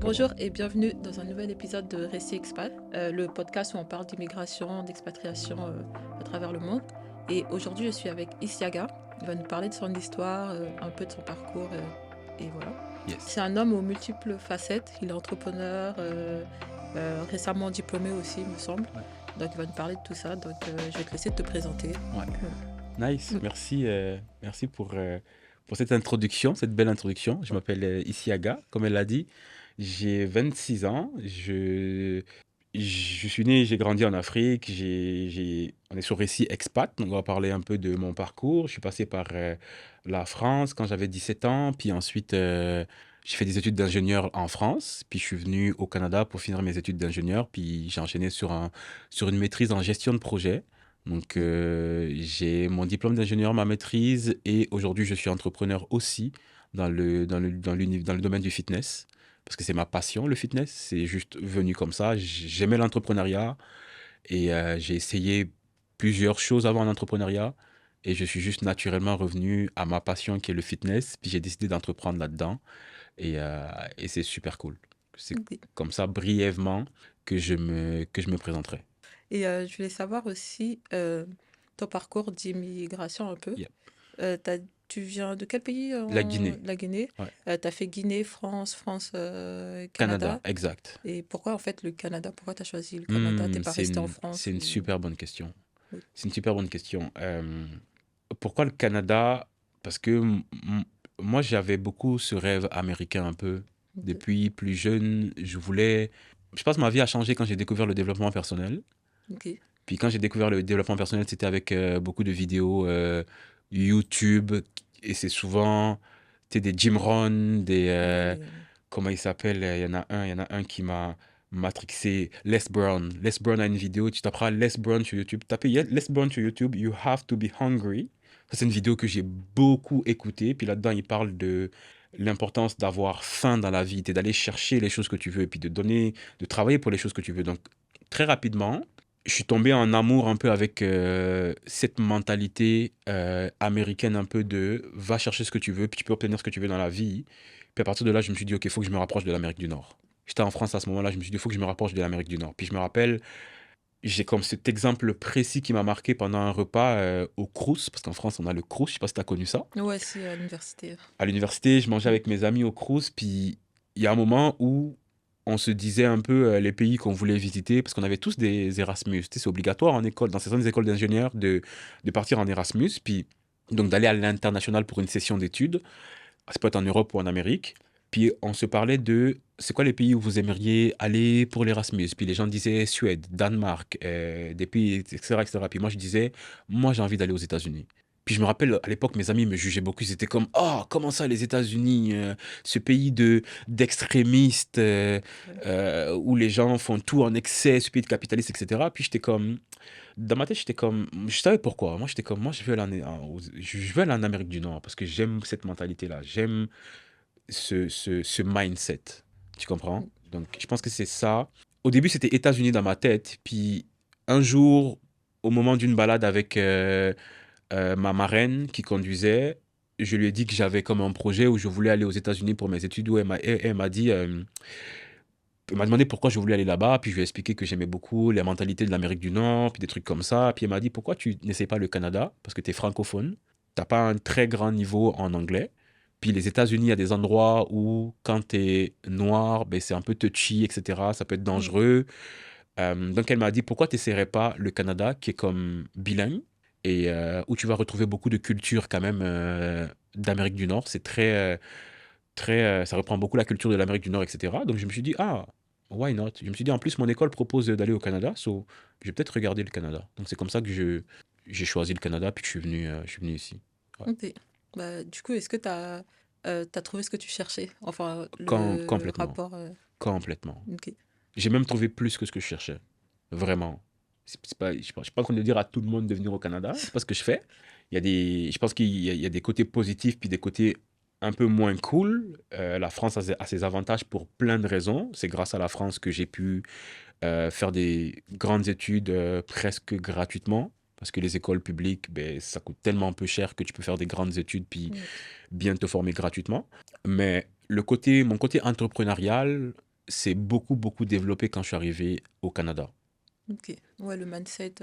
Bonjour et bienvenue dans un nouvel épisode de Récit Expat, le podcast où on parle d'immigration, d'expatriation à travers le monde. Et aujourd'hui, je suis avec Isiaga. Il va nous parler de son histoire, un peu de son parcours, et voilà. Yes. C'est un homme aux multiples facettes. Il est entrepreneur, récemment diplômé aussi, il me semble. Ouais. Donc, il va nous parler de tout ça. Donc, je vais te laisser te présenter. Ouais. Voilà. Nice. Mm. Merci pour cette introduction, cette belle introduction. Je m'appelle Isiaga, comme elle l'a dit. J'ai 26 ans. Je suis né, j'ai grandi en Afrique. On est sur Récit Expat, donc on va parler un peu de mon parcours. Je suis passé par la France quand j'avais 17 ans, puis ensuite j'ai fait des études d'ingénieur en France, puis je suis venu au Canada pour finir mes études d'ingénieur, puis j'ai enchaîné sur une maîtrise en gestion de projet. Donc j'ai mon diplôme d'ingénieur, ma maîtrise, et aujourd'hui je suis entrepreneur aussi dans le domaine du fitness parce que c'est ma passion, le fitness. C'est juste venu comme ça. J'aimais l'entrepreneuriat et j'ai essayé plusieurs choses avant l'entrepreneuriat et je suis juste naturellement revenu à ma passion qui est le fitness. Puis j'ai décidé d'entreprendre là-dedans et c'est super cool. C'est Ok. comme ça, brièvement, que je me présenterai. Et je voulais savoir aussi ton parcours d'immigration un peu. Yeah. Tu viens de quel pays La Guinée, La Guinée. ouais. Tu as fait Guinée, France, Canada, Canada. exact. Et pourquoi en fait le Canada? Pourquoi tu as choisi le Canada? T'es pas resté en C'est France une ou... super bonne question. Oui. C'est une super bonne question. Pourquoi le Canada? Parce que moi, j'avais beaucoup ce rêve américain un peu. Ok. Depuis plus jeune, je voulais... Je pense que ma vie a changé quand j'ai découvert le développement personnel. Ok. Puis quand j'ai découvert le développement personnel, c'était avec beaucoup de vidéos YouTube. Et c'est souvent des Jim Rohn, Oui. comment il s'appelle? Il y en a un qui m'a matrixé. Les Brown. Les Brown a une vidéo. Tu taperas Les Brown sur YouTube. Tapez Les Brown sur YouTube. You have to be hungry. Ça, c'est une vidéo que j'ai beaucoup écoutée. Puis là-dedans, il parle de l'importance d'avoir faim dans la vie, et d'aller chercher les choses que tu veux, et puis de travailler pour les choses que tu veux. Donc, très rapidement, je suis tombé en amour un peu avec cette mentalité américaine un peu de va chercher ce que tu veux, puis tu peux obtenir ce que tu veux dans la vie. Puis à partir de là, je me suis dit, OK, il faut que je me rapproche de l'Amérique du Nord. J'étais en France à ce moment-là, je me suis dit, il faut que je me rapproche de l'Amérique du Nord. Puis je me rappelle, j'ai comme cet exemple précis qui m'a marqué pendant un repas au Crous, parce qu'en France, on a le Crous, je sais pas si tu as connu ça. Ouais, si, à l'université. À l'université, je mangeais Mm. avec mes amis au Crous, puis il y a un moment où on se disait un peu les pays qu'on voulait visiter, parce qu'on avait tous des Erasmus. Tu sais, c'est obligatoire en école, dans certaines écoles d'ingénieurs, de partir en Erasmus, puis donc d'aller à l'international pour une session d'études. Ça peut être en Europe ou en Amérique. Puis on se parlait de c'est quoi les pays où vous aimeriez aller pour l'Erasmus. Puis les gens disaient Suède, Danemark, des pays, etc., etc. Puis moi je disais, moi j'ai envie d'aller aux États-Unis. Puis je me rappelle, à l'époque, mes amis me jugeaient beaucoup. Ils étaient comme, oh, comment ça, les États-Unis, ce pays d'extrémistes, Ouais. où les gens font tout en excès, ce pays de capitalistes, etc. Puis j'étais comme, dans ma tête, j'étais comme, je savais pourquoi. Moi, j'étais comme, moi, je veux aller en Amérique du Nord parce que j'aime cette mentalité-là. J'aime ce mindset. Tu comprends? Mm. Donc, je pense que c'est ça. Au début, c'était États-Unis dans ma tête. Puis, un jour, au moment d'une balade avec ma marraine qui conduisait, je lui ai dit que j'avais comme un projet où je voulais aller aux États-Unis pour mes études. Où elle m'a dit, elle m'a demandé pourquoi je voulais aller là-bas. Puis, je lui ai expliqué que j'aimais beaucoup la mentalité de l'Amérique du Nord, puis des trucs comme ça. Puis, elle m'a dit, pourquoi tu n'essayes pas le Canada? Parce que tu es francophone. T'as pas un très grand niveau en anglais. Puis les États-Unis, il y a des endroits où, quand t'es noir, ben, c'est un peu touchy, etc. Ça peut être Mm. dangereux. Donc, elle m'a dit, pourquoi tu n'essaierais pas le Canada, qui est comme bilingue, et où tu vas retrouver beaucoup de culture quand même d'Amérique du Nord. C'est ça reprend beaucoup la culture de l'Amérique du Nord, etc. Donc, je me suis dit, ah, why not? Je me suis dit, en plus, mon école propose d'aller au Canada, so je vais peut-être regarder le Canada. Donc, c'est comme ça que j'ai choisi le Canada, puis que je suis venu ici. Ouais. Ok. Bah, du coup, est-ce que tu as, trouvé ce que tu cherchais? Enfin, le Complètement. rapport... Complètement. Ok. J'ai même trouvé plus que ce que je cherchais. Vraiment. C'est pas, je suis pas en train de dire à tout le monde de venir au Canada. C'est pas ce que je fais. Je pense qu'il y a des côtés positifs puis des côtés un peu moins cool. La France a ses avantages pour plein de raisons. C'est grâce à la France que j'ai pu faire des grandes études presque gratuitement. Parce que les écoles publiques, ben, ça coûte tellement peu cher que tu peux faire des grandes études puis Ouais. bien te former gratuitement. Mais mon côté entrepreneurial, c'est beaucoup, beaucoup développé quand je suis arrivé au Canada. Ok. Ouais, le mindset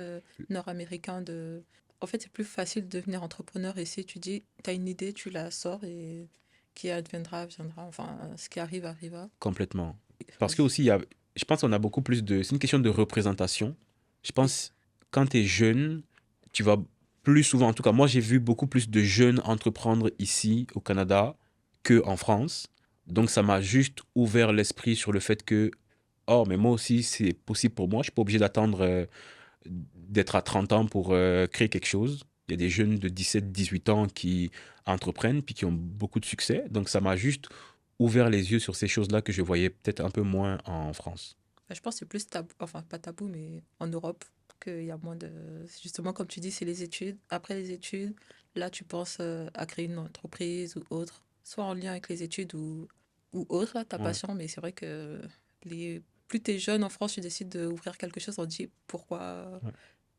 nord-américain de... En fait, c'est plus facile de devenir entrepreneur ici. Tu dis, tu as une idée, tu la sors et qui adviendra, viendra. Enfin, ce qui arrive, arriva. Complètement. Parce que Vas-y. aussi, je pense qu'on a beaucoup plus de... C'est une question de représentation. Je Oui. pense, quand tu es jeune, tu vas plus souvent, en tout cas, moi, j'ai vu beaucoup plus de jeunes entreprendre ici, au Canada, qu'en France. Donc, ça m'a juste ouvert l'esprit sur le fait que, oh, mais moi aussi, c'est possible pour moi. Je suis pas obligé d'attendre d'être à 30 ans pour créer quelque chose. Il y a des jeunes de 17, 18 ans qui entreprennent puis qui ont beaucoup de succès. Donc, ça m'a juste ouvert les yeux sur ces choses-là que je voyais peut-être un peu moins en France. Enfin, je pense que c'est plus tabou, enfin pas tabou, mais en Europe, qu'il y a moins de... Justement, comme tu dis, c'est les études. Après les études, là, tu penses à créer une entreprise ou autre, soit en lien avec les études ou autre, là, ta Ouais, passion. Mais c'est vrai que plus tu es jeune en France, tu décides d'ouvrir quelque chose, on te dit pourquoi ouais.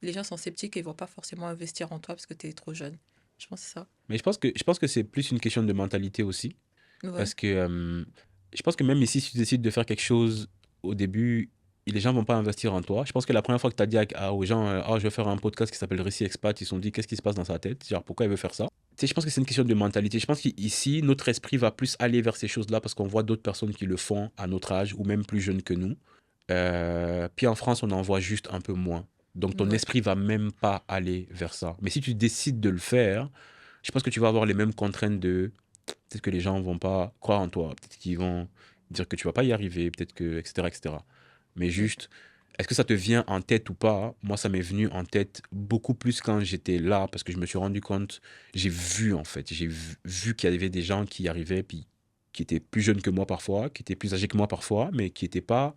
les gens sont sceptiques et ne vont pas forcément investir en toi parce que tu es trop jeune. Je pense que c'est ça. Mais je pense que c'est plus une question de mentalité aussi. Ouais, Parce que je pense que même ici, si tu décides de faire quelque chose au début, les gens vont pas investir en toi. Je pense que la première fois que tu as dit aux gens, ah, je vais faire un podcast qui s'appelle Récit Expat, ils se sont dit, qu'est-ce qui se passe dans sa tête? Genre, pourquoi il veut faire ça? Tu sais, je pense que c'est une question de mentalité. Je pense qu'ici, notre esprit va plus aller vers ces choses-là parce qu'on voit d'autres personnes qui le font à notre âge ou même plus jeunes que nous. Puis en France, on en voit juste un peu moins. Donc ton ouais. esprit va même pas aller vers ça. Mais si tu décides de le faire, je pense que tu vas avoir les mêmes contraintes de peut-être que les gens vont pas croire en toi, peut-être qu'ils vont dire que tu vas pas y arriver, peut-être que, etc., etc. Mais Mm. juste, est-ce que ça te vient en tête ou pas? Moi, ça m'est venu en tête beaucoup plus quand j'étais là, parce que je me suis rendu compte, j'ai vu en fait, j'ai vu qu'il y avait des gens qui y arrivaient, puis qui étaient plus jeunes que moi parfois, qui étaient plus âgés que moi parfois, mais qui n'étaient pas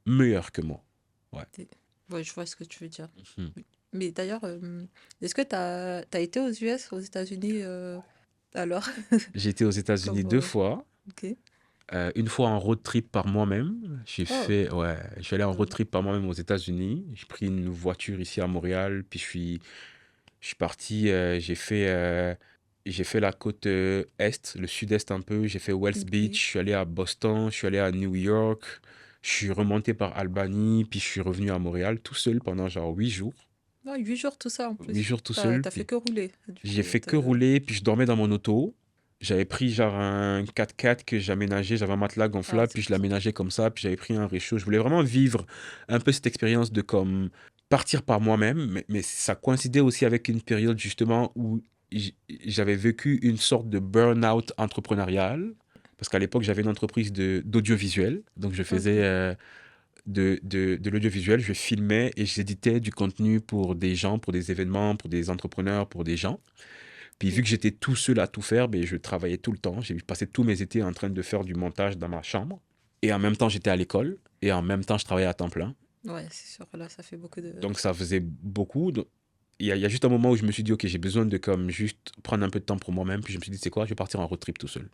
meilleurs que moi. Ouais. C'est- Ouais, je vois ce que tu veux dire. Mhm. Oui. Mais d'ailleurs, est-ce que tu as été aux US, aux États-Unis alors? J'ai été aux États-Unis Comme, 2 fois. ok. Une fois en road trip par moi-même. Oh, Ouais, je suis allé en road euh, trip par moi-même aux États-Unis. J'ai pris une voiture ici à Montréal, puis je suis parti, j'ai fait la côte est, le sud-est un peu. J'ai fait West Beach, ok. je suis allé à Boston, je suis allé à New York, je suis remonté par Albany, puis je suis revenu à Montréal tout seul pendant genre 8 jours. Ah, 8 jours, tout ça en 8 jours plus. tout seul, T'as fait puis que rouler, du j'ai coup. fait que rouler, puis je dormais dans mon auto. J'avais pris genre un 4x4 que j'aménageais, j'avais un matelas Ah, gonflable, c'est puis je pour ça. l'aménageais comme ça, puis j'avais pris un réchaud. Je voulais vraiment vivre un peu cette expérience de comme partir par moi-même, mais ça coïncidait aussi avec une période justement où j'avais vécu une sorte de burn-out entrepreneurial, parce qu'à l'époque j'avais une entreprise d'audiovisuel, donc je faisais Ok. de l'audiovisuel, je filmais et j'éditais du contenu pour des gens, pour des événements, pour des entrepreneurs, pour des gens. Puis vu Ok. que j'étais tout seul à tout faire, ben, je travaillais tout le temps. J'ai passé tous mes étés en train de faire du montage dans ma chambre. Et en même temps, j'étais à l'école. Et en même temps, je travaillais à temps plein. Ouais, c'est sûr. Là, ça fait beaucoup de... Donc ça faisait beaucoup. Il y a juste un moment où je me suis dit, OK, j'ai besoin de comme juste prendre un peu de temps pour moi-même. Puis je me suis dit, c'est quoi, je vais partir en road trip tout seul.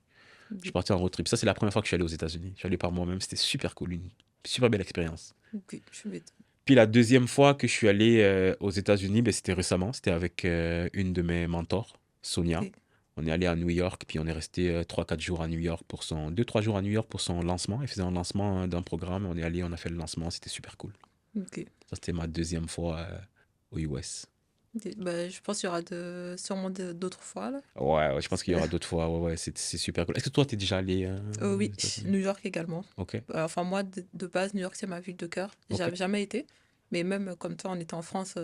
Je suis de- parti en road trip. Ça, c'est la première fois que je suis allé aux États-Unis. Je suis allé par moi-même. C'était super cool. Une super belle expérience. Ok, je m'étonne. Puis la deuxième fois que je suis allé aux États-Unis, ben, c'était récemment. C'était avec une de mes mentors, Sonia. Ok. On est allé à New York, puis on est resté 3-4 jours à New York pour son... 2-3 jours à New York pour son lancement. Il faisait un lancement d'un programme. On est allé, on a fait le lancement. C'était super cool. Ok. Ça, c'était ma deuxième fois aux US. Ok. Bah, je pense qu'il y aura sûrement d'autres fois, là. Ouais, ouais, je Parce pense qu'il que... y aura d'autres fois. Ouais, ouais, c'est super cool. Est-ce que toi, t'es déjà allé aux Oui, États-Unis? New York également. Ok, Enfin, moi, de base, New York, c'est ma ville de cœur. ok. J'avais jamais été. Mais même comme toi, on était en France.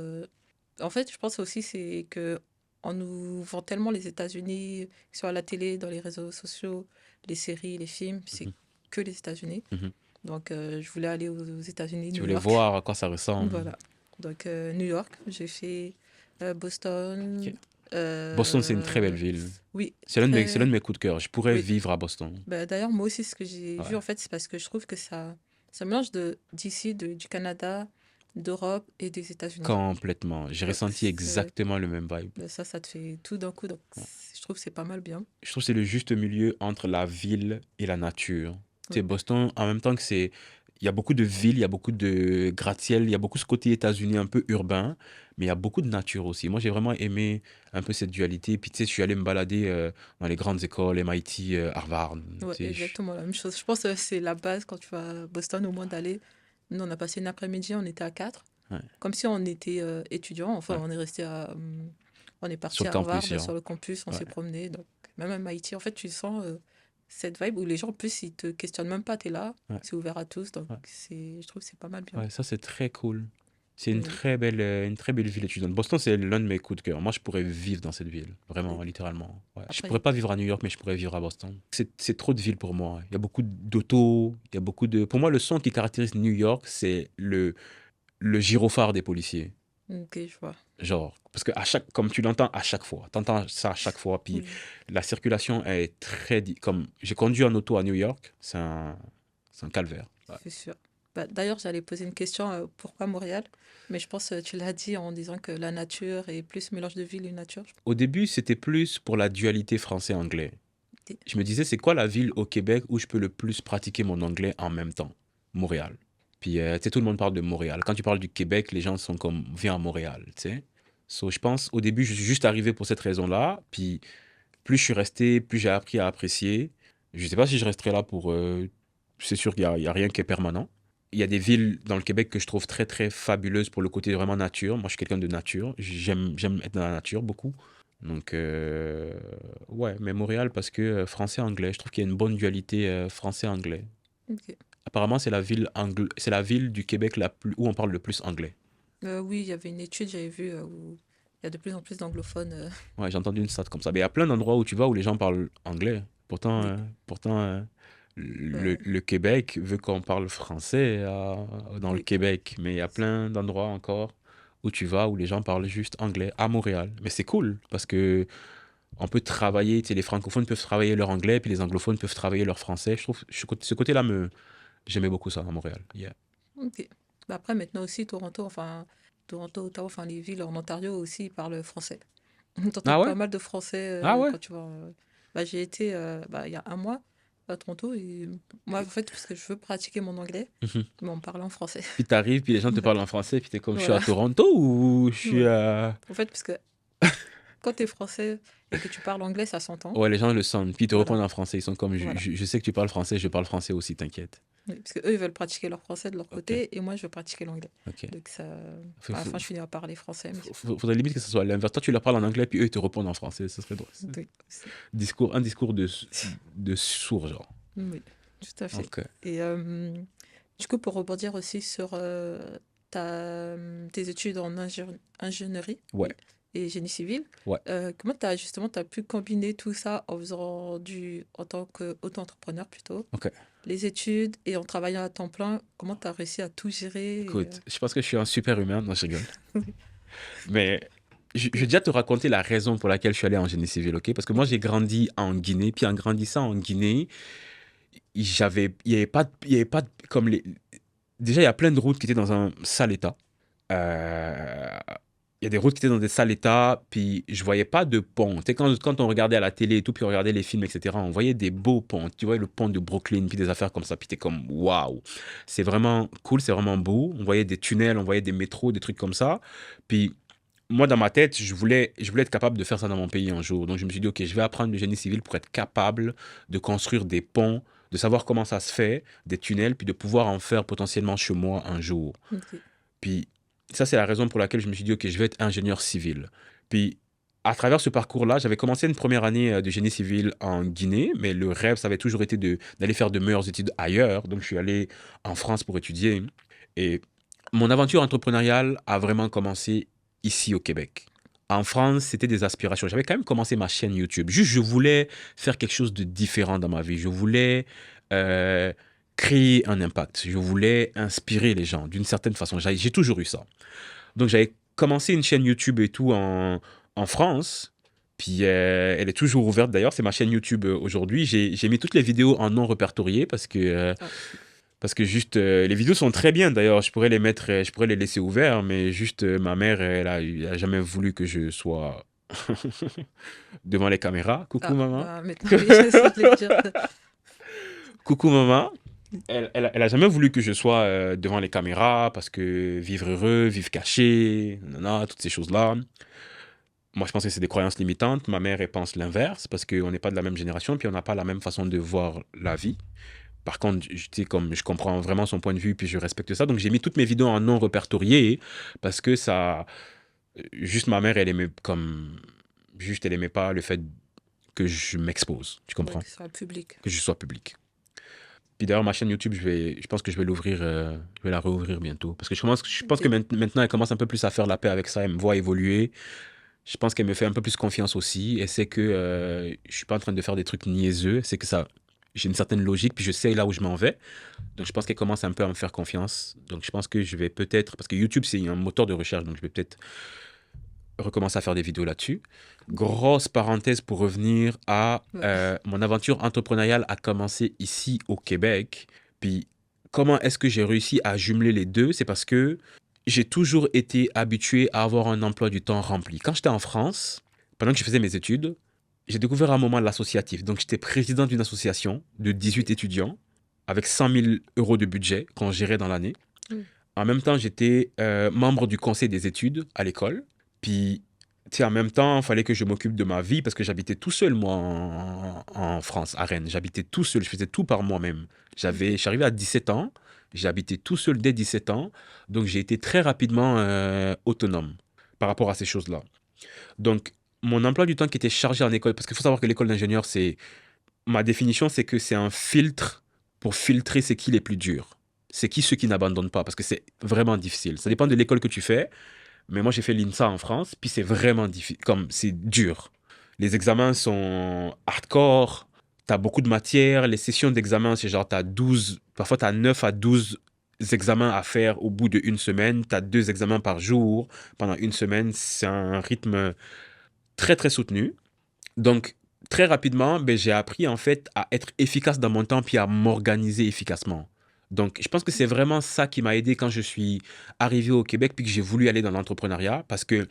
En fait, je pense aussi c'est que on nous vend tellement les États-Unis, que ce soit à la télé, dans les réseaux sociaux, les séries, les films, c'est Mhm, que les États-Unis. mhm. Donc, je voulais aller aux États-Unis, Tu New voulais York. voir à quoi ça ressemble. Voilà. Donc, New York, j'ai fait Ok. Boston. Boston, c'est une très belle euh, ville. oui, C'est l'un de très. mes coups de cœur. Je pourrais Oui. vivre à Boston. Bah, d'ailleurs, moi aussi, ce que j'ai vu, Ouais. en fait, c'est parce que je trouve que ça mélange d'ici, du Canada, d'Europe et des États-Unis. Complètement. J'ai Donc, ressenti exactement le même vibe. ça te fait tout d'un coup. Donc, Ouais. je trouve que c'est pas mal bien. Je trouve que c'est le juste milieu entre la ville et la nature. Tu sais, Ouais. Boston, en même temps que il y a beaucoup de villes, il y a beaucoup de gratte-ciel, il y a beaucoup ce côté États-Unis un peu urbain, mais il y a beaucoup de nature aussi. Moi, j'ai vraiment aimé un peu cette dualité. Puis, tu sais, je suis allé me balader dans les grandes écoles, MIT, Harvard. Ouais, Tu sais, exactement la même chose. Je pense que c'est la base quand tu vas à Boston, au moins d'aller. Nous, on a passé une après-midi, on était à 4. ouais, Comme si on était étudiants. Enfin, ouais. on est resté on est Sur parti le à campus, Harvard, genre. sur le campus, on Ouais, s'est promené. Donc, même à MIT, en fait, tu sens cette vibe où les gens, en plus, ils te questionnent même pas, t'es là, ouais, c'est ouvert à tous. Donc, ouais. je trouve que c'est pas mal bien. Ouais, ça, c'est très cool. C'est Oui. une très belle ville étudiante. Boston, c'est l'un de mes coups de cœur. Moi, je pourrais vivre dans cette ville. Vraiment, Et littéralement. Ouais. Je après, pourrais pas vivre à New York, mais je pourrais vivre à Boston. C'est trop de villes pour moi. Il y a beaucoup d'autos. Il y a beaucoup de... Pour moi, le son qui caractérise New York, c'est le gyrophare des policiers. ok, je vois. Genre, parce que comme tu l'entends à chaque fois, tu entends ça à chaque fois, puis Oui, la circulation est comme j'ai conduit en auto à New York, c'est un calvaire. Ouais. c'est sûr. Bah, d'ailleurs, j'allais poser une question, pourquoi Montréal? Mais je pense que tu l'as dit en disant que la nature est plus mélange de ville et nature. Au début, c'était plus pour la dualité français-anglais. Ok. Je me disais, c'est quoi la ville au Québec où je peux le plus pratiquer mon anglais en même temps? Montréal. Puis, tu sais, tout le monde parle de Montréal. Quand tu parles du Québec, les gens sont comme, viens à Montréal, tu sais. So, je pense, au début, je suis juste arrivé pour cette raison-là. Puis, plus je suis resté, plus j'ai appris à apprécier. Je sais pas si je resterai là pour... c'est sûr qu'il y a rien qui est permanent. Il y a des villes dans le Québec que je trouve très, très fabuleuses pour le côté vraiment nature. Moi, je suis quelqu'un de nature. J'aime être dans la nature beaucoup. Donc, ouais, mais Montréal parce que français-anglais, je trouve qu'il y a une bonne dualité français-anglais. Ok. Apparemment, c'est la ville du Québec où on parle le plus anglais. Oui, il y avait une étude, j'avais vu, où il y a de plus en plus d'anglophones. Ouais, j'ai entendu une stat comme ça. Mais il y a plein d'endroits où tu vas où les gens parlent anglais. Pourtant, Oui, le Québec veut qu'on parle français dans le oui, Québec. Mais il y a plein d'endroits encore où tu vas où les gens parlent juste anglais à Montréal. Mais c'est cool parce que on peut travailler, tu sais, les francophones peuvent travailler leur anglais, puis les anglophones peuvent travailler leur français. Je trouve ce côté-là, j'aimais beaucoup ça à Montréal. Yeah. ok. Bah, après, maintenant aussi, Toronto, Ottawa, enfin les villes en Ontario aussi, ils parlent français. T'entends Ah ouais? pas mal de français Ah ouais? quand tu vas. Bah, j'ai été il y a un mois à Toronto et moi, en fait, parce que je veux pratiquer mon anglais, Mhm. mais on me parle en français. Puis t'arrives, puis les gens te Ouais. parlent en français, puis t'es comme, je suis à Voilà. Toronto ou je suis Ouais. à... En fait, parce que quand tu es français et que tu parles anglais, ça s'entend. Ouais, les gens le sentent, puis ils te Voilà. répondent en français. Ils sont comme, Voilà. je sais que tu parles français, je parle français aussi, t'inquiète. Oui, parce que eux, ils veulent pratiquer leur français de leur Ok, côté et moi, je veux pratiquer l'anglais. ok. Donc, ça, Faut- à la faut- fin, je finis par parler français. Mais Faudrait limite que ce soit l'inverse. Toi, tu leur parles en anglais, puis eux, ils te répondent en français. Ce serait drôle. oui, Un discours de sourd, genre. oui, tout à fait. Ok. Et du coup, pour rebondir aussi sur tes études en ingénierie Ouais, et génie civil, ouais. comment tu as justement t'as pu combiner tout ça en faisant en tant qu'auto-entrepreneur plutôt, Ok. les études et en travaillant à temps plein, comment tu as réussi à tout gérer Écoute, je pense que je suis un super humain. Non, je rigole. Oui, Mais je vais oui, déjà te raconter la raison pour laquelle je suis allé en génie civil, ok? Parce que moi, ok. j'ai grandi en Guinée, puis en grandissant en Guinée, il y avait pas comme déjà, il y a plein de routes qui étaient dans un sale état. Euh, il y a des routes qui étaient dans des sales états, puis je voyais pas de pont. Tu sais, quand on regardait à la télé et tout, puis on regardait les films, etc., on voyait des beaux ponts. Tu vois le pont de Brooklyn, puis des affaires comme ça, puis t'es comme, waouh, c'est vraiment cool, c'est vraiment beau. On voyait des tunnels, on voyait des métros, des trucs comme ça. Puis moi, dans ma tête, je voulais être capable de faire ça dans mon pays un jour. Donc, je me suis dit, OK, je vais apprendre le génie civil pour être capable de construire des ponts, de savoir comment ça se fait, des tunnels, puis de pouvoir en faire potentiellement chez moi un jour. Ok. Puis, ça, c'est la raison pour laquelle je me suis dit, OK, je vais être ingénieur civil. Puis, à travers ce parcours-là, j'avais commencé une première année de génie civil en Guinée, mais le rêve, ça avait toujours été d'aller faire de meilleures études ailleurs. Donc, je suis allé en France pour étudier. Et mon aventure entrepreneuriale a vraiment commencé ici au Québec. En France, c'était des aspirations. J'avais quand même commencé ma chaîne YouTube. Juste, je voulais faire quelque chose de différent dans ma vie. Je voulais euh, créer un impact. Je voulais inspirer les gens d'une certaine façon. J'ai toujours eu ça. Donc, j'avais commencé une chaîne YouTube et tout en France. Puis, elle est toujours ouverte d'ailleurs. C'est ma chaîne YouTube aujourd'hui. J'ai mis toutes les vidéos en non répertorié Ah, parce que juste, les vidéos sont très bien d'ailleurs, je pourrais les mettre, je pourrais les laisser ouverts, mais juste, ma mère, elle a jamais voulu que je sois devant les caméras. Coucou maman. bah maintenant, oui, je vais te le dire. Coucou maman. Elle a jamais voulu que je sois devant les caméras parce que vivre heureux, vivre caché, nanana, toutes ces choses-là. Moi, je pense que c'est des croyances limitantes. Ma mère, elle pense l'inverse parce qu'on n'est pas de la même génération puis on n'a pas la même façon de voir la vie. Par contre, tu sais, comme je comprends vraiment son point de vue puis je respecte ça. Donc, j'ai mis toutes mes vidéos en non répertorié parce que ça. Juste ma mère, elle aimait comme. Juste, elle aimait pas le fait que je m'expose. Tu Ouais, comprends? que ce soit public. Que je sois public. Puis d'ailleurs, ma chaîne YouTube, je pense que je vais l'ouvrir, je vais la rouvrir bientôt. Parce que je pense que Ok. maintenant, elle commence un peu plus à faire la paix avec ça. Elle me voit évoluer. Je pense qu'elle me fait un peu plus confiance aussi. Et c'est que je suis pas en train de faire des trucs niaiseux. C'est que ça, j'ai une certaine logique, puis je sais là où je m'en vais. Donc je pense qu'elle commence un peu à me faire confiance. Donc je pense que je vais peut-être, parce que YouTube, c'est un moteur de recherche, donc je vais peut-être recommencer à faire des vidéos là-dessus. Grosse parenthèse pour revenir à Ouais. mon aventure entrepreneuriale a commencé ici au Québec. Puis comment est-ce que j'ai réussi à jumeler les deux? C'est parce que j'ai toujours été habitué à avoir un emploi du temps rempli. Quand j'étais en France, pendant que je faisais mes études, j'ai découvert un moment l'associatif. Donc j'étais président d'une association de 18 Ok. étudiants avec 100 000 euros de budget qu'on gérait dans l'année. Mm. En même temps, j'étais membre du conseil des études à l'école. Puis, tu sais, en même temps, il fallait que je m'occupe de ma vie parce que j'habitais tout seul, moi, en France, à Rennes. J'habitais tout seul, je faisais tout par moi-même. Je Ok. suis arrivé à 17 ans, j'ai habité tout seul dès 17 ans. Donc, j'ai été très rapidement autonome par rapport à ces choses-là. Donc, mon emploi du temps qui était chargé en école, parce qu'il faut savoir que l'école d'ingénieur, c'est ma définition, c'est que c'est un filtre pour filtrer c'est qui les plus durs. C'est qui ceux qui n'abandonnent pas, parce que c'est vraiment difficile. Ça dépend de l'école que tu fais, mais moi j'ai fait l'INSA en France, puis c'est vraiment difficile, comme c'est dur. Les examens sont hardcore, t'as beaucoup de matières, les sessions d'examen, c'est genre t'as 12, parfois t'as 9 à 12 examens à faire au bout d'une semaine, t'as 2 examens par jour pendant une semaine, c'est un rythme très très soutenu. Donc, très rapidement, ben, j'ai appris en fait à être efficace dans mon temps puis à m'organiser efficacement. Donc, je pense que c'est vraiment ça qui m'a aidé quand je suis arrivé au Québec puis que j'ai voulu aller dans l'entrepreneuriat parce que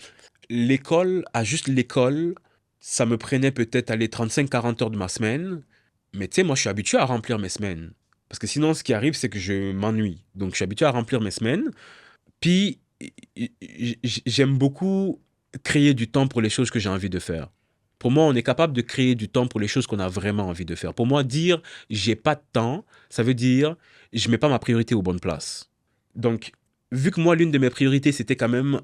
l'école, à juste l'école, ça me prenait peut-être aller 35-40 heures de ma semaine. Mais tu sais, moi, je suis habitué à remplir mes semaines. Parce que sinon, ce qui arrive, c'est que je m'ennuie. Donc, je suis habitué à remplir mes semaines. Puis, j'aime beaucoup créer du temps pour les choses que j'ai envie de faire. Pour moi, on est capable de créer du temps pour les choses qu'on a vraiment envie de faire. Pour moi, dire j'ai pas de temps, ça veut dire je mets pas ma priorité aux bonnes places. Donc, vu que moi, l'une de mes priorités, c'était quand même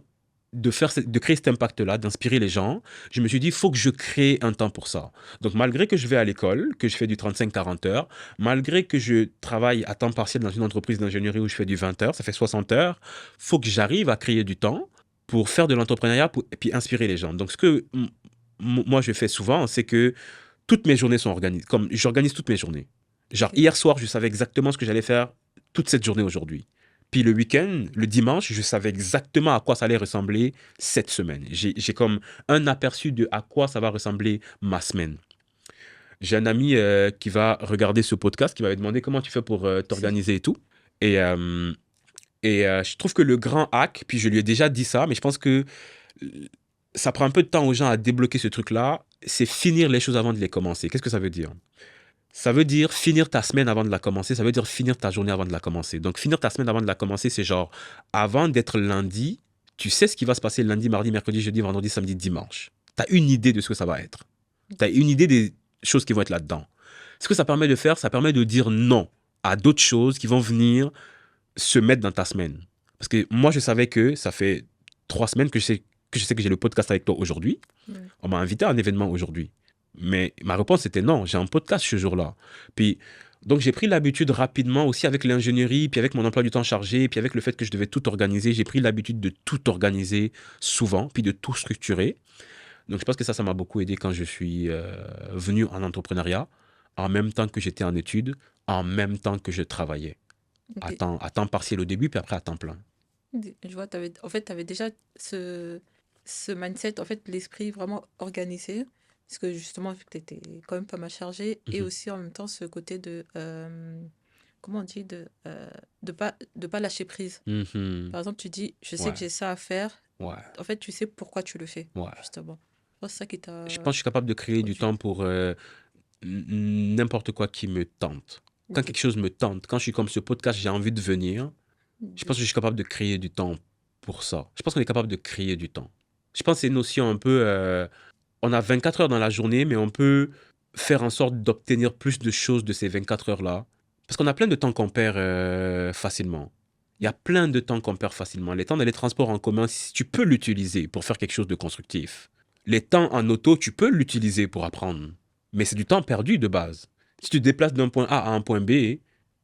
de créer cet impact-là, d'inspirer les gens, je me suis dit, il faut que je crée un temps pour ça. Donc, malgré que je vais à l'école, que je fais du 35-40 heures, malgré que je travaille à temps partiel dans une entreprise d'ingénierie où je fais du 20 heures, ça fait 60 heures, faut que j'arrive à créer du temps pour faire de l'entrepreneuriat et puis inspirer les gens. Donc, ce que moi je fais souvent, c'est que toutes mes journées sont organisées. Comme j'organise toutes mes journées. Genre, Ok. hier soir, je savais exactement ce que j'allais faire toute cette journée aujourd'hui. Puis le week-end, le dimanche, je savais exactement à quoi ça allait ressembler cette semaine. J'ai comme un aperçu de à quoi ça va ressembler ma semaine. J'ai un ami qui va regarder ce podcast, qui m'avait demandé comment tu fais pour t'organiser et tout. Et, je trouve que le grand hack, puis je lui ai déjà dit ça, mais je pense que ça prend un peu de temps aux gens à débloquer ce truc-là, c'est finir les choses avant de les commencer. Qu'est-ce que ça veut dire? Ça veut dire finir ta semaine avant de la commencer, ça veut dire finir ta journée avant de la commencer. Donc finir ta semaine avant de la commencer, c'est genre, avant d'être lundi, tu sais ce qui va se passer lundi, mardi, mercredi, jeudi, vendredi, samedi, dimanche. Tu as une idée de ce que ça va être. Tu as Ok. une idée des choses qui vont être là-dedans. Ce que ça permet de faire, ça permet de dire non à d'autres choses qui vont venir se mettre dans ta semaine. Parce que moi, je savais que ça fait 3 semaines que je sais que j'ai le podcast avec toi aujourd'hui. Ouais. On m'a invité à un événement aujourd'hui. Mais ma réponse était non, j'ai un podcast ce jour-là. Puis, donc j'ai pris l'habitude rapidement aussi avec l'ingénierie, puis avec mon emploi du temps chargé, puis avec le fait que je devais tout organiser, j'ai pris l'habitude de tout organiser souvent, puis de tout structurer. Donc je pense que ça m'a beaucoup aidé quand je suis venu en entrepreneuriat, en même temps que j'étais en études, en même temps que je travaillais. Ok. À temps partiel au début, puis après à temps plein. Je vois, en fait, tu avais déjà ce mindset, en fait, l'esprit vraiment organisé. Parce que justement, vu que tu étais quand même pas mal chargé, et Mhm. aussi en même temps ce côté de, comment on dit, de pas lâcher prise. Mhm. Par exemple, tu dis, je sais que Ouais, j'ai ça à faire. ouais, En fait, tu sais pourquoi tu le fais, ouais. justement. Je pense que c'est ça qui Je t'a pense que je suis capable de créer du produit. temps pour n'importe quoi qui me tente. Quand Ok. quelque chose me tente, quand je suis comme ce podcast, j'ai envie de venir, je pense que je suis capable de créer du temps pour ça. Je pense qu'on est capable de créer du temps. Je pense que c'est une notion un peu... on a 24 heures dans la journée, mais on peut faire en sorte d'obtenir plus de choses de ces 24 heures-là. Parce qu'on a plein de temps qu'on perd facilement. Il y a plein de temps qu'on perd facilement. Les temps dans les transports en commun, si tu peux l'utiliser pour faire quelque chose de constructif. Les temps en auto, tu peux l'utiliser pour apprendre. Mais c'est du temps perdu de base. Si tu te déplaces d'un point A à un point B et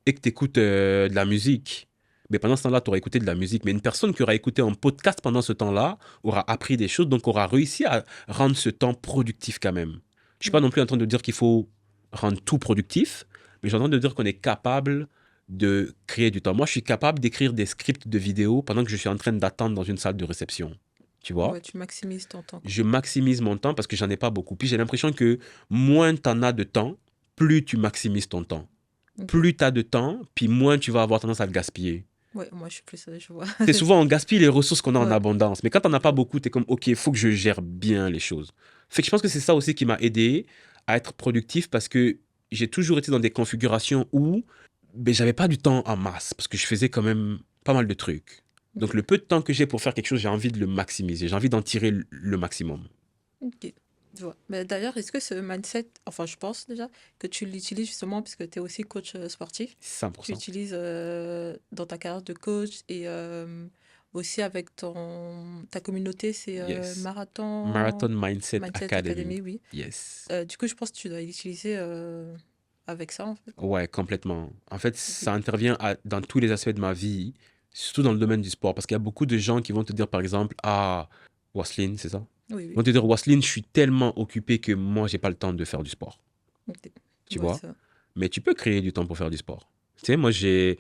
que tu écoutes de la musique, mais pendant ce temps-là, tu auras écouté de la musique. Mais une personne qui aura écouté un podcast pendant ce temps-là aura appris des choses, donc aura réussi à rendre ce temps productif quand même. Je ne suis pas non plus en train de dire qu'il faut rendre tout productif, mais j'ai en train de dire qu'on est capable de créer du temps. Moi, je suis capable d'écrire des scripts de vidéos pendant que je suis en train d'attendre dans une salle de réception. Tu vois? Ouais, tu maximises ton temps, quoi. Je maximise mon temps parce que j'en ai pas beaucoup. Puis j'ai l'impression que moins tu en as de temps, plus tu maximises ton temps. Ok. Plus tu as de temps, puis moins tu vas avoir tendance à le gaspiller. Ouais, moi, je suis plus, je vois. C'est souvent, on gaspille les ressources qu'on a en Ouais. abondance. Mais quand on n'a pas beaucoup, tu es comme, OK, il faut que je gère bien les choses. Fait que je pense que c'est ça aussi qui m'a aidé à être productif parce que j'ai toujours été dans des configurations où ben, j'avais pas du temps en masse parce que je faisais quand même pas mal de trucs. Donc, Ok. le peu de temps que j'ai pour faire quelque chose, j'ai envie de le maximiser. J'ai envie d'en tirer le maximum. Ok. Je vois. Mais d'ailleurs, est-ce que ce mindset, enfin, je pense déjà que tu l'utilises justement parce que tu es aussi coach sportif. Tu 100%. utilises dans ta carrière de coach et aussi avec ta communauté, c'est Yes. Marathon Marathon Mindset Mindset Academy. Academy, oui. Yes. Du coup, je pense que tu dois l'utiliser avec ça, en fait. Ouais, complètement. En fait, Ok. ça intervient dans tous les aspects de ma vie, surtout dans le domaine du sport, parce qu'il y a beaucoup de gens qui vont te dire, par exemple, ah, Wasseline, c'est ça? Oui, Ils oui. vont te dire, Wasseline, je suis tellement occupé que moi, j'ai pas le temps de faire du sport. Ok. Tu Ouais, vois? ça. Mais tu peux créer du temps pour faire du sport. Tu sais, moi, je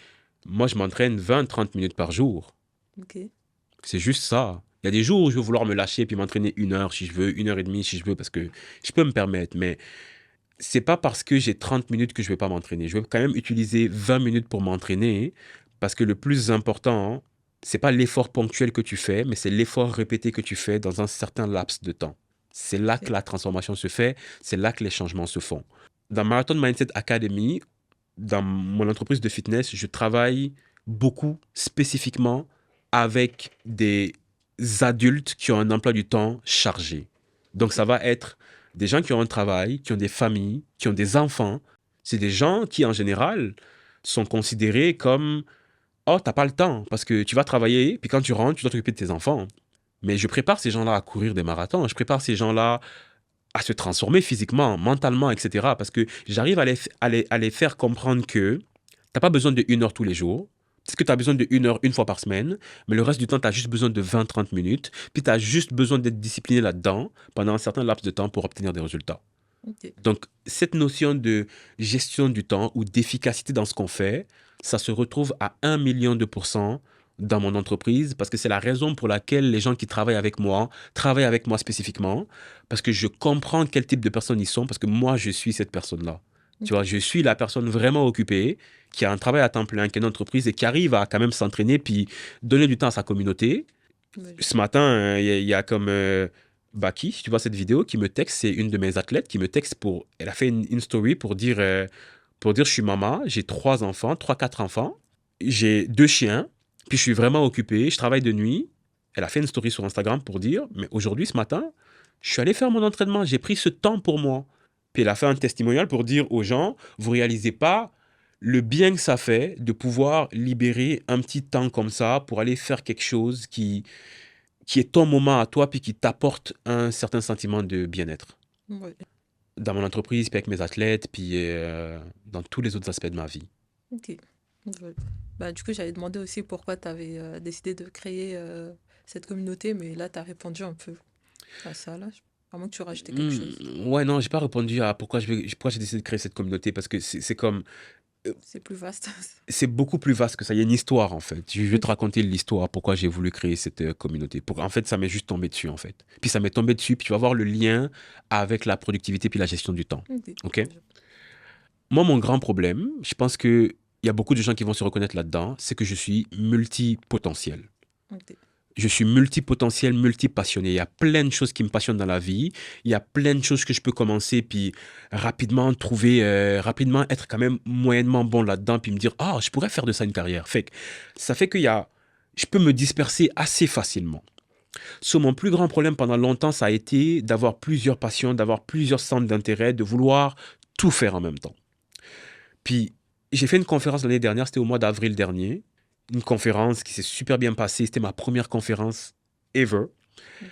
m'entraîne 20-30 minutes par jour. Ok. C'est juste ça. Il y a des jours où je vais vouloir me lâcher puis m'entraîner 1 heure si je veux, 1 heure et demie si je veux, parce que je peux me permettre. Mais c'est pas parce que j'ai 30 minutes que je vais pas m'entraîner. Je vais quand même utiliser 20 minutes pour m'entraîner parce que le plus important, c'est pas l'effort ponctuel que tu fais, mais c'est l'effort répété que tu fais dans un certain laps de temps. C'est là que Ok. la transformation se fait, c'est là que les changements se font. Dans Marathon Mindset Academy, dans mon entreprise de fitness, je travaille beaucoup spécifiquement avec des adultes qui ont un emploi du temps chargé. Donc, ça Ok. va être des gens qui ont un travail, qui ont des familles, qui ont des enfants. C'est des gens qui, en général, sont considérés comme oh, t'as pas le temps parce que tu vas travailler, puis quand tu rentres, tu dois t'occuper de tes enfants. Mais je prépare ces gens-là à courir des marathons, je prépare ces gens-là à se transformer physiquement, mentalement, etc. Parce que j'arrive à les faire comprendre que t'as pas besoin de 1 heure tous les jours. C'est que tu as besoin de 1 heure une fois par semaine, mais le reste du temps, tu as juste besoin de 20-30 minutes. Puis tu as juste besoin d'être discipliné là-dedans pendant un certain laps de temps pour obtenir des résultats. Ok. Donc, cette notion de gestion du temps ou d'efficacité dans ce qu'on fait, ça se retrouve à 1 million de % dans mon entreprise parce que c'est la raison pour laquelle les gens qui travaillent avec moi spécifiquement parce que je comprends quel type de personnes ils sont parce que moi, je suis cette personne-là. Tu vois, Ok. je suis la personne vraiment occupée qui a un travail à temps plein, qui a une entreprise et qui arrive à quand même s'entraîner puis donner du temps à sa communauté. Ouais, je Ce vois. matin, il y a comme Baki, si tu vois cette vidéo, qui me texte, c'est une de mes athlètes qui me texte pour. Elle a fait une story pour dire je suis maman, j'ai 3 enfants, 3, 4 enfants, j'ai 2 chiens, puis je suis vraiment occupée, je travaille de nuit. Elle a fait une story sur Instagram pour dire mais aujourd'hui, ce matin, je suis allé faire mon entraînement, j'ai pris ce temps pour moi. Puis elle a fait un testimonial pour dire aux gens vous réalisez pas le bien que ça fait de pouvoir libérer un petit temps comme ça pour aller faire quelque chose qui est ton moment à toi, puis qui t'apporte un certain sentiment de bien-être. Ouais. Dans mon entreprise, puis avec mes athlètes, puis dans tous les autres aspects de ma vie. Ok. Ouais. Bah, du coup, j'avais demandé aussi pourquoi tu avais décidé de créer cette communauté, mais là, tu as répondu un peu à ça, là. À moins que tu rajoutais quelque chose. Ouais, non, j'ai pas répondu à pourquoi j'ai décidé de créer cette communauté, parce que c'est comme, euh, C'est plus vaste. c'est beaucoup plus vaste que ça. Il y a une histoire, en fait. Je vais te Ok. raconter l'histoire, pourquoi j'ai voulu créer cette communauté. En fait, ça m'est juste tombé dessus, en fait. Puis ça m'est tombé dessus, puis tu vas voir le lien avec la productivité, puis la gestion du temps. Ok. OK? Moi, mon grand problème, je pense que il y a beaucoup de gens qui vont se reconnaître là-dedans, c'est que je suis multipotentiel. Ok. Je suis multipotentiel, multipassionné. Il y a plein de choses qui me passionnent dans la vie. Il y a plein de choses que je peux commencer, puis rapidement trouver, rapidement être quand même moyennement bon là-dedans, puis me dire, ah, je pourrais faire de ça une carrière. Ça fait je peux me disperser assez facilement. Mon plus grand problème pendant longtemps, ça a été d'avoir plusieurs passions, d'avoir plusieurs centres d'intérêt, de vouloir tout faire en même temps. Puis, j'ai fait une conférence l'année dernière, c'était au mois d'avril dernier. Une conférence qui s'est super bien passée. C'était ma première conférence ever. Ok.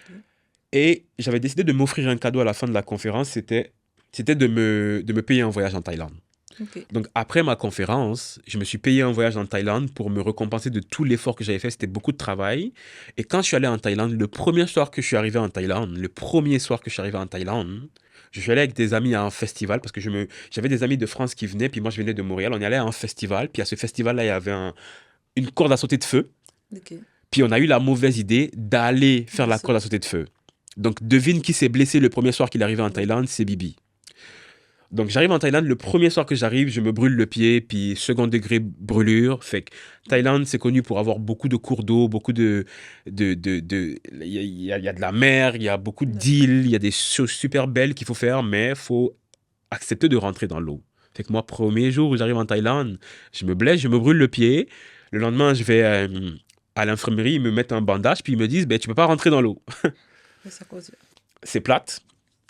Et j'avais décidé de m'offrir un cadeau à la fin de la conférence. C'était de me payer un voyage en Thaïlande. Ok. Donc, après ma conférence, je me suis payé un voyage en Thaïlande pour me récompenser de tout l'effort que j'avais fait. C'était beaucoup de travail. Et quand je suis allé en Thaïlande, le premier soir que je suis arrivé en Thaïlande, je suis allé avec des amis à un festival parce que j'avais des amis de France qui venaient, puis moi je venais de Montréal. On y allait à un festival, puis à ce festival-là, il y avait une corde à sauter de feu. Ok. Puis on a eu la mauvaise idée d'aller faire De la corde à sauter. sauter de feu. Donc devine qui s'est blessé le premier soir qu'il est arrivé en Oui. Thaïlande, c'est Bibi. Donc j'arrive en Thaïlande, le premier soir que j'arrive, je me brûle le pied, puis second degré brûlure. Fait que Thaïlande, c'est connu pour avoir beaucoup de cours d'eau, beaucoup il y a de la mer, il y a beaucoup D'accord. d'îles, il y a des choses super belles qu'il faut faire, mais il faut accepter de rentrer dans l'eau. Fait que moi, premier jour où j'arrive en Thaïlande, je me blesse, je me brûle le pied. Le lendemain, je vais à l'infirmerie, ils me mettent un bandage, puis ils me disent, ben, tu peux pas rentrer dans l'eau. Mais ça cause. C'est plate.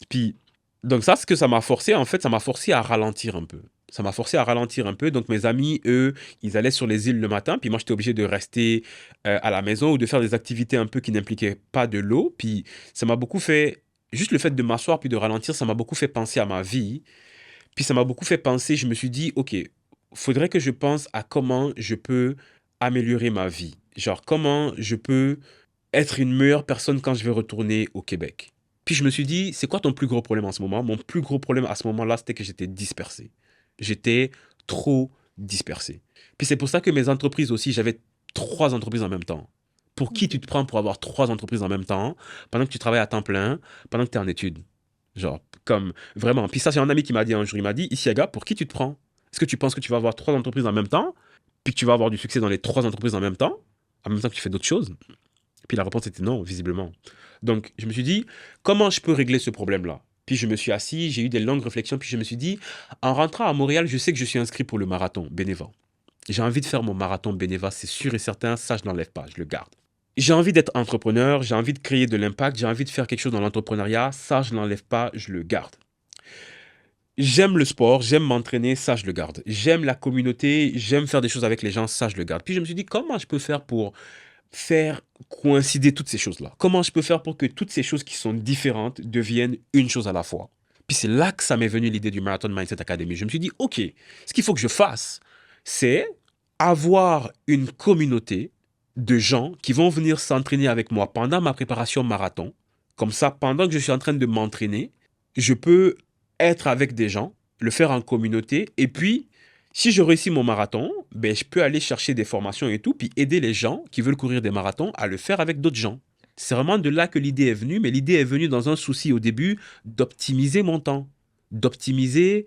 Puis, donc ça, ce que ça m'a forcé, en fait, ça m'a forcé à ralentir un peu. Ça m'a forcé à ralentir un peu. Donc mes amis, eux, ils allaient sur les îles le matin, puis moi, j'étais obligé de rester à la maison ou de faire des activités un peu qui n'impliquaient pas de l'eau. Puis ça m'a beaucoup fait, juste le fait de m'asseoir puis de ralentir, ça m'a beaucoup fait penser à ma vie. Puis ça m'a beaucoup fait penser, je me suis dit, OK, faudrait que je pense à comment je peux améliorer ma vie. Genre, comment je peux être une meilleure personne quand je vais retourner au Québec. Puis je me suis dit, c'est quoi ton plus gros problème en ce moment? Mon plus gros problème à ce moment-là, c'était que j'étais dispersé. J'étais trop dispersé. Puis c'est pour ça que mes entreprises aussi, j'avais 3 entreprises en même temps. Pour qui tu Ok. te prends pour avoir 3 entreprises en même temps, pendant que tu travailles à temps plein, pendant que tu es en études? Genre, comme vraiment. Puis ça, c'est un ami qui m'a dit un jour, il m'a dit, Isiaga, pour qui tu te prends? Est-ce que tu penses que tu vas avoir 3 entreprises en même temps, puis que tu vas avoir du succès dans les 3 entreprises en même temps que tu fais d'autres choses? Puis la réponse était non, visiblement. Donc, je me suis dit, comment je peux régler ce problème-là? Puis je me suis assis, j'ai eu des longues réflexions, puis je me suis dit, en rentrant à Montréal, je sais que je suis inscrit pour le marathon Bénéva. J'ai envie de faire mon marathon Bénéva, c'est sûr et certain, ça je n'enlève pas, je le garde. J'ai envie d'être entrepreneur, j'ai envie de créer de l'impact, j'ai envie de faire quelque chose dans l'entrepreneuriat, ça je n'enlève pas, je le garde. J'aime le sport, j'aime m'entraîner, ça je le garde. J'aime la communauté, j'aime faire des choses avec les gens, ça je le garde. Puis je me suis dit, comment je peux faire pour faire coïncider toutes ces choses-là? Comment je peux faire pour que toutes ces choses qui sont différentes deviennent une chose à la fois? Puis c'est là que ça m'est venu l'idée du Marathon Mindset Academy. Je me suis dit, OK, ce qu'il faut que je fasse, c'est avoir une communauté de gens qui vont venir s'entraîner avec moi pendant ma préparation marathon. Comme ça, pendant que je suis en train de m'entraîner, je peux être avec des gens, le faire en communauté, et puis si je réussis mon marathon, ben, je peux aller chercher des formations et tout, puis aider les gens qui veulent courir des marathons à le faire avec d'autres gens. C'est vraiment de là que l'idée est venue, mais l'idée est venue dans un souci au début d'optimiser mon temps, d'optimiser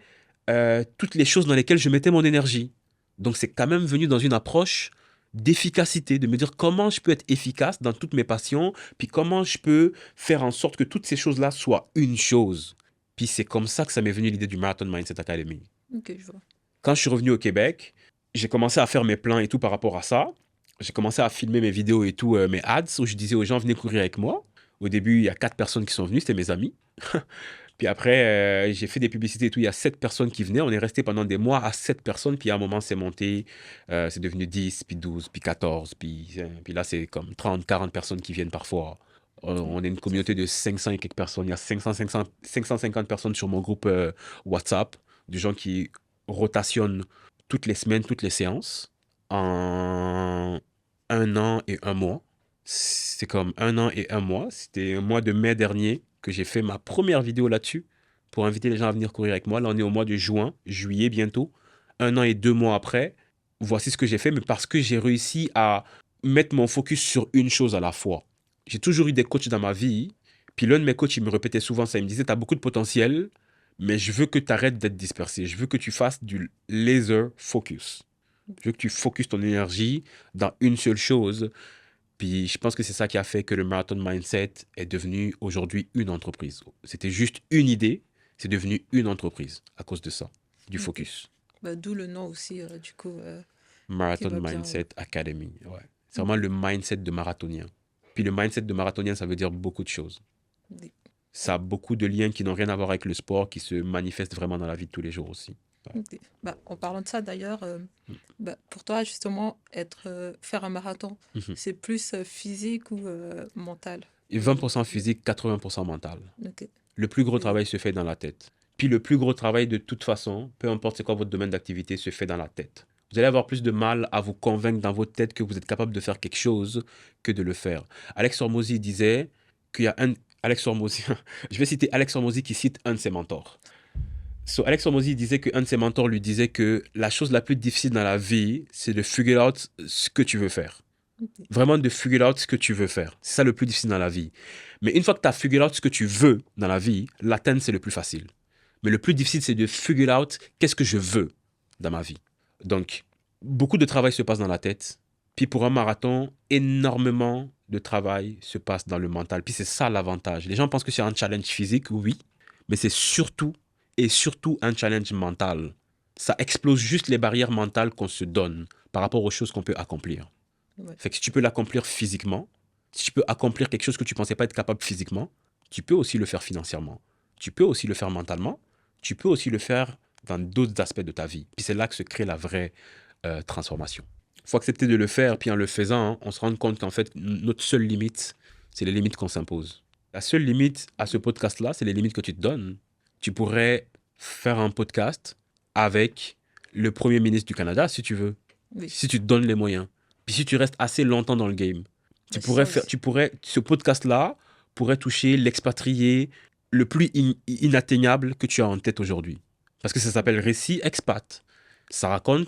toutes les choses dans lesquelles je mettais mon énergie. Donc c'est quand même venu dans une approche d'efficacité, de me dire comment je peux être efficace dans toutes mes passions, puis comment je peux faire en sorte que toutes ces choses-là soient une chose. Puis c'est comme ça que ça m'est venu l'idée du Marathon Mindset Academy. Ok, je vois. Quand je suis revenu au Québec, j'ai commencé à faire mes plans et tout par rapport à ça. J'ai commencé à filmer mes vidéos et tout, mes ads, où je disais aux gens, venez courir avec moi. Au début, il y a 4 personnes qui sont venues, c'était mes amis. Puis après, j'ai fait des publicités et tout, il y a 7 personnes qui venaient. On est resté pendant des mois à 7 personnes, puis à un moment, c'est monté, c'est devenu 10, puis 12, puis 14, puis là, c'est comme 30, 40 personnes qui viennent parfois. Ok. On est une Ça communauté de 500 et quelques personnes. Il y a 550 personnes sur mon groupe WhatsApp, de gens qui rotationnent toutes les semaines, toutes les séances, en 1 an et 1 mois. C'est comme 1 an et 1 mois. C'était un mois de mai dernier que j'ai fait ma première vidéo là-dessus pour inviter les gens à venir courir avec moi. Là, on est au mois de juin, juillet bientôt. 1 an et 2 mois après, voici ce que j'ai fait, mais parce que j'ai réussi à mettre mon focus sur une chose à la fois. J'ai toujours eu des coachs dans ma vie, puis l'un de mes coachs, il me répétait souvent ça, il me disait, tu as beaucoup de potentiel, mais je veux que tu arrêtes d'être dispersé. Je veux que tu fasses du laser focus. Je veux que tu focuses ton énergie dans une seule chose. Puis je pense que c'est ça qui a fait que le Marathon Mindset est devenu aujourd'hui une entreprise. C'était juste une idée, c'est devenu une entreprise à cause de ça, du Ok. focus. Bah, d'où le nom aussi, du coup, qui Marathon va bien. Mindset Academy, ouais. C'est vraiment Ok. le mindset de marathonien. Puis le mindset de marathonien, ça veut dire beaucoup de choses. Des- Ça a beaucoup de liens qui n'ont rien à voir avec le sport, qui se manifestent vraiment dans la vie de tous les jours aussi. Ouais. Ok. Bah, en parlant de ça, d'ailleurs, bah, pour toi, justement, faire un marathon, Mhm. c'est plus physique ou mental? Et 20% physique, 80% mental. Ok. Le plus gros Et- travail se fait dans la tête. Puis le plus gros travail de toute façon, peu importe c'est quoi votre domaine d'activité, se fait dans la tête. Vous allez avoir plus de mal à vous convaincre dans votre tête que vous êtes capable de faire quelque chose que de le faire. Alex Hormozy disait qu'il y a un... Alex Hormozy, je vais citer Alex Hormozy qui cite un de ses mentors. So, Alex Hormozy disait qu'un de ses mentors lui disait que la chose la plus difficile dans la vie, c'est de figure out ce que tu veux faire. ok. Vraiment de figure out ce que tu veux faire. C'est ça le plus difficile dans la vie. Mais une fois que tu as figure out ce que tu veux dans la vie, l'atteindre, c'est le plus facile. Mais le plus difficile, c'est de figure out qu'est-ce que je veux dans ma vie. Donc, beaucoup de travail se passe dans la tête. Puis pour un marathon, énormément de travail se passe dans le mental. Puis c'est ça l'avantage. Les gens pensent que c'est un challenge physique, oui, mais c'est surtout et surtout un challenge mental. Ça explose juste les barrières mentales qu'on se donne par rapport aux choses qu'on peut accomplir. Ouais. Fait que si tu peux l'accomplir physiquement, si tu peux accomplir quelque chose que tu ne pensais pas être capable physiquement, tu peux aussi le faire financièrement. Tu peux aussi le faire mentalement. Tu peux aussi le faire dans d'autres aspects de ta vie. Puis c'est là que se crée la vraie transformation. Il faut accepter de le faire, puis en le faisant, on se rend compte qu'en fait, notre seule limite, c'est les limites qu'on s'impose. La seule limite à ce podcast-là, c'est les limites que tu te donnes. Tu pourrais faire un podcast avec le Premier ministre du Canada, si tu veux, Oui. si tu te donnes les moyens. Puis si tu restes assez longtemps dans le game, Bah, c'est ça aussi. ce podcast-là pourrait toucher l'expatrié le plus inatteignable que tu as en tête aujourd'hui. Parce que ça s'appelle Récit Expat. Ça raconte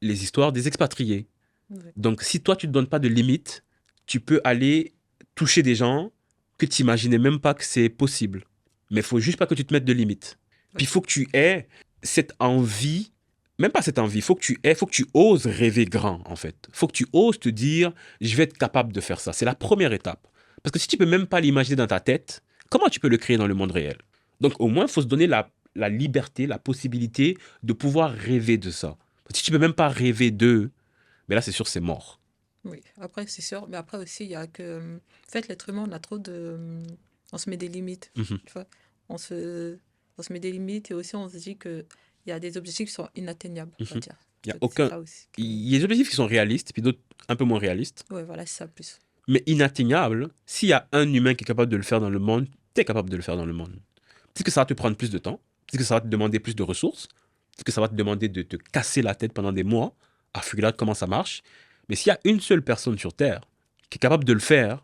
les histoires des expatriés. Ouais. Donc, si toi, tu ne te donnes pas de limites, tu peux aller toucher des gens que tu n'imaginais même pas que c'est possible. Mais il faut juste pas que tu te mettes de limites. Puis il faut que tu aies cette envie, même pas cette envie, faut que tu oses rêver grand, en fait. Faut que tu oses te dire, je vais être capable de faire ça. C'est la première étape. Parce que si tu peux même pas l'imaginer dans ta tête, comment tu peux le créer dans le monde réel? Donc, au moins, il faut se donner la liberté, la possibilité de pouvoir rêver de ça. Parce que si tu peux même pas rêver d'eux, mais là, c'est sûr, c'est mort. Oui, après, c'est sûr. Mais après aussi, il y a que. En fait, l'être humain, on a trop de. On se met des limites. Mhm. Tu vois, on se met des limites et aussi on se dit qu'il y a des objectifs qui sont inatteignables, on va Mhm. dire. Il y a Donc, c'est aucun... ça aussi. Il y a des objectifs qui sont réalistes, puis d'autres un peu moins réalistes. Ouais, voilà, c'est ça plus. Mais inatteignables, s'il y a un humain qui est capable de le faire dans le monde, tu es capable de le faire dans le monde. Peut-être que ça va te prendre plus de temps, peut-être que ça va te demander plus de ressources, peut-être que ça va te demander de te casser la tête pendant des mois à figurer out comment ça marche. Mais s'il y a une seule personne sur Terre qui est capable de le faire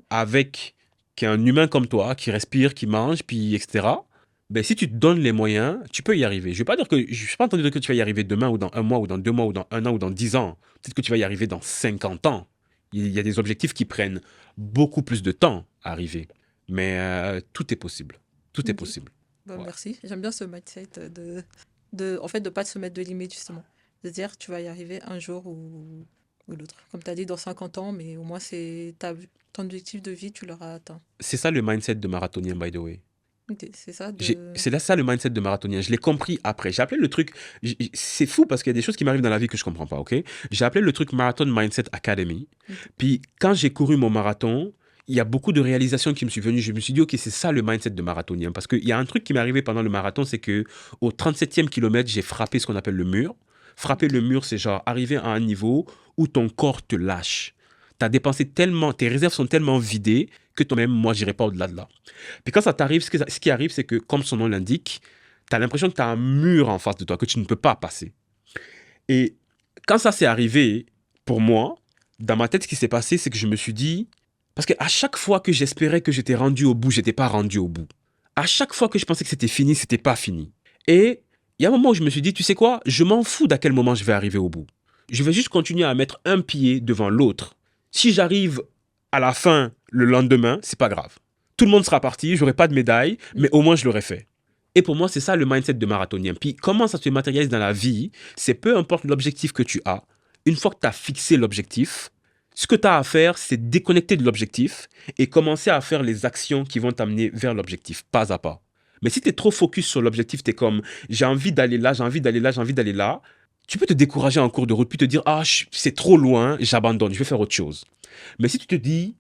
avec, qui est un humain comme toi, qui respire, qui mange, puis etc., ben, si tu te donnes les moyens, tu peux y arriver. Je ne vais pas entendu dire que tu vas y arriver demain, ou dans un mois, ou dans 2 mois, ou dans 1 an, ou dans 10 ans. Peut-être que tu vas y arriver dans 50 ans. Il y a des objectifs qui prennent beaucoup plus de temps à arriver. Mais tout est possible. Tout est Ok. possible. Bah, Ouais. merci. J'aime bien ce mindset en fait, de pas se mettre de limites, justement. De dire, tu vas y arriver un jour ou l'autre. Comme tu as dit, dans 50 ans, mais au moins, ton objectif de vie, tu l'auras atteint. C'est ça le mindset de marathonien, by the way. Ok, c'est ça C'est là ça le mindset de marathonien. Je l'ai compris après. J'ai appelé le truc. C'est fou parce qu'il y a des choses qui m'arrivent dans la vie que je comprends pas, ok? J'ai appelé le truc Marathon Mindset Academy. Ok. Puis quand j'ai couru mon marathon, il y a beaucoup de réalisations qui me sont venues. Je me suis dit, ok, c'est ça le mindset de marathonien. Parce qu'il y a un truc qui m'est arrivé pendant le marathon, c'est que au 37e kilomètre, j'ai frappé ce qu'on appelle le mur. Frapper le mur, c'est genre arriver à un niveau où ton corps te lâche. Tu as dépensé tellement, tes réserves sont tellement vidées que toi-même, moi, j'irai pas au-delà de là. Puis quand ça t'arrive, ce qui arrive, c'est que, comme son nom l'indique, tu as l'impression que tu as un mur en face de toi, que tu ne peux pas passer. Et quand ça s'est arrivé, pour moi, dans ma tête, ce qui s'est passé, c'est que je me suis dit, parce qu'à chaque fois que j'espérais que j'étais rendu au bout, j'étais pas rendu au bout. À chaque fois que je pensais que c'était fini, c'était pas fini. Et il y a un moment où je me suis dit, tu sais quoi, je m'en fous d'à quel moment je vais arriver au bout. Je vais juste continuer à mettre un pied devant l'autre. Si j'arrive à la fin le lendemain, c'est pas grave. Tout le monde sera parti, j'aurai pas de médaille, mais au moins je l'aurai fait. Et pour moi, c'est ça le mindset de marathonien. Puis comment ça se matérialise dans la vie, c'est peu importe l'objectif que tu as, une fois que tu as fixé l'objectif, Ce que tu as à faire, c'est déconnecter de l'objectif et commencer à faire les actions qui vont t'amener vers l'objectif, pas à pas. Mais si tu es trop focus sur l'objectif, tu es comme j'ai envie d'aller là, j'ai envie d'aller là, j'ai envie d'aller là, tu peux te décourager en cours de route puis te dire ah, c'est trop loin, j'abandonne, je vais faire autre chose. Mais si tu te dis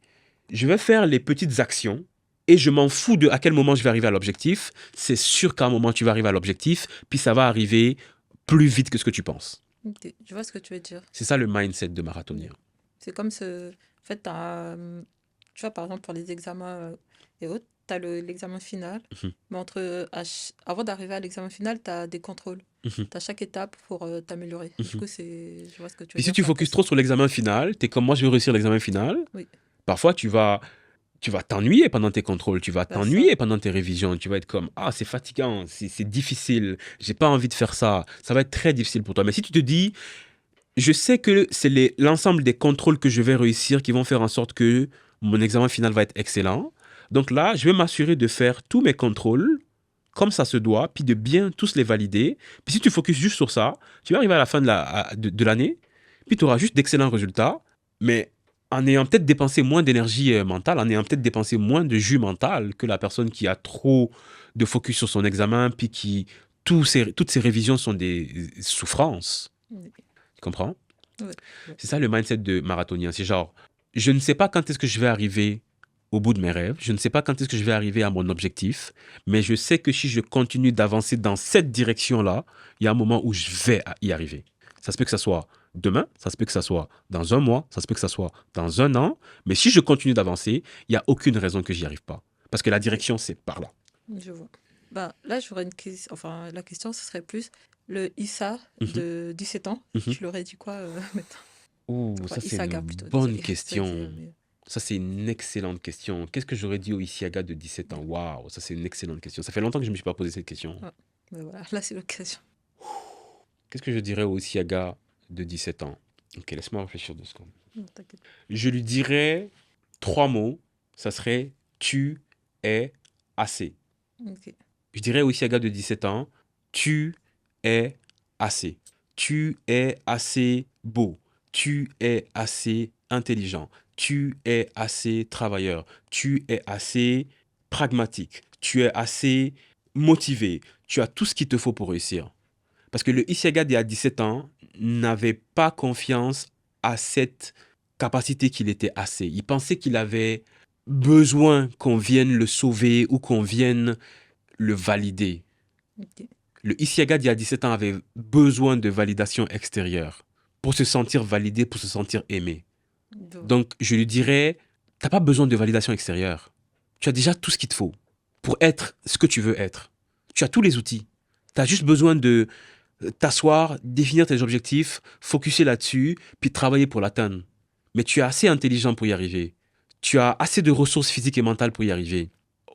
je vais faire les petites actions et je m'en fous de à quel moment je vais arriver à l'objectif, c'est sûr qu'à un moment tu vas arriver à l'objectif, puis ça va arriver plus vite que ce que tu penses. Ok, je vois ce que tu veux dire. C'est ça le mindset de marathonien. C'est comme ce. En fait, tu vois, par exemple, pour les examens et autres, tu as l'examen final. Mhm. Mais avant d'arriver à l'examen final, tu as des contrôles. Mhm. Tu as chaque étape pour t'améliorer. Du coup, je vois ce que tu veux Et si dire. tu focuses trop sur l'examen final, tu es comme moi, je vais réussir l'examen final. Oui, Parfois, tu vas t'ennuyer pendant tes contrôles, tu vas bah ça. t'ennuyer pendant tes révisions, tu vas être comme ah, c'est fatigant, c'est difficile, j'ai pas envie de faire ça. Ça va être très difficile pour toi. Mais si tu te dis je sais que c'est l'ensemble des contrôles que je vais réussir qui vont faire en sorte que mon examen final va être excellent. Donc là, je vais m'assurer de faire tous mes contrôles comme ça se doit, puis de bien tous les valider. Puis si tu focuses juste sur ça, tu vas arriver à la fin de l'année, puis tu auras juste d'excellents résultats, mais en ayant peut-être dépensé moins d'énergie mentale, en ayant peut-être dépensé moins de jus mental que la personne qui a trop de focus sur son examen, puis qui toutes ses révisions sont des souffrances. Oui. Tu comprends? Ouais. C'est ça le mindset de marathonien. C'est genre, je ne sais pas quand est-ce que je vais arriver au bout de mes rêves, je ne sais pas quand est-ce que je vais arriver à mon objectif, mais je sais que si je continue d'avancer dans cette direction-là, il y a un moment où je vais y arriver. Ça se peut que ça soit demain, ça se peut que ça soit dans un mois, ça se peut que ça soit dans un an, mais si je continue d'avancer, il n'y a aucune raison que j'y arrive pas. Parce que la direction, c'est par là. Je vois. Bah, là, j'aurais une question. Enfin, la question, ce serait plus le Issa Mhm, de 17 ans. mhm. Tu l'aurais dit quoi maintenant? Ouh, Enfin, ça c'est Issaga une plutôt, bonne désolé. Ça a été, question. Ça, c'est une excellente question. Qu'est-ce que j'aurais dit au Isiaga de 17 ans? Waouh, ça, c'est une excellente question. Ça fait longtemps que je ne me suis pas posé cette question. ouais. Mais voilà, là, c'est l'occasion. Qu'est-ce que je dirais au Isiaga de 17 ans? Ok, laisse-moi réfléchir 2 secondes. Non, t'inquiète. Je lui dirais 3 mots. Ça serait tu es assez. Ok. Je dirais au Isiaga de 17 ans, tu es assez. Tu es assez beau. Tu es assez intelligent. Tu es assez travailleur. Tu es assez pragmatique. Tu es assez motivé. Tu as tout ce qu'il te faut pour réussir. Parce que le Isiaga d'il y a 17 ans n'avait pas confiance à cette capacité qu'il était assez. Il pensait qu'il avait besoin qu'on vienne le sauver ou qu'on vienne le valider. Ok. Le Isiaga d'il y a 17 ans avait besoin de validation extérieure pour se sentir validé, pour se sentir aimé. Donc, Donc, je lui dirais, t'as pas besoin de validation extérieure. Tu as déjà tout ce qu'il te faut pour être ce que tu veux être. Tu as tous les outils. Tu as juste besoin de t'asseoir, définir tes objectifs, focuser là-dessus, puis travailler pour l'atteindre. Mais tu es assez intelligent pour y arriver. Tu as assez de ressources physiques et mentales pour y arriver.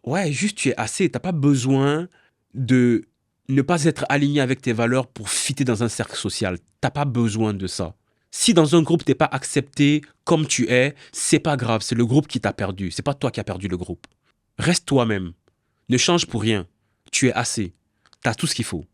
Ouais, juste tu es assez. T'as pas besoin de ne pas être aligné avec tes valeurs pour fitter dans un cercle social. T'as pas besoin de ça. Si dans un groupe t'es pas accepté comme tu es, c'est pas grave, c'est le groupe qui t'a perdu. C'est pas toi qui as perdu le groupe. Reste toi-même. Ne change pour rien. Tu es assez. T'as tout ce qu'il faut.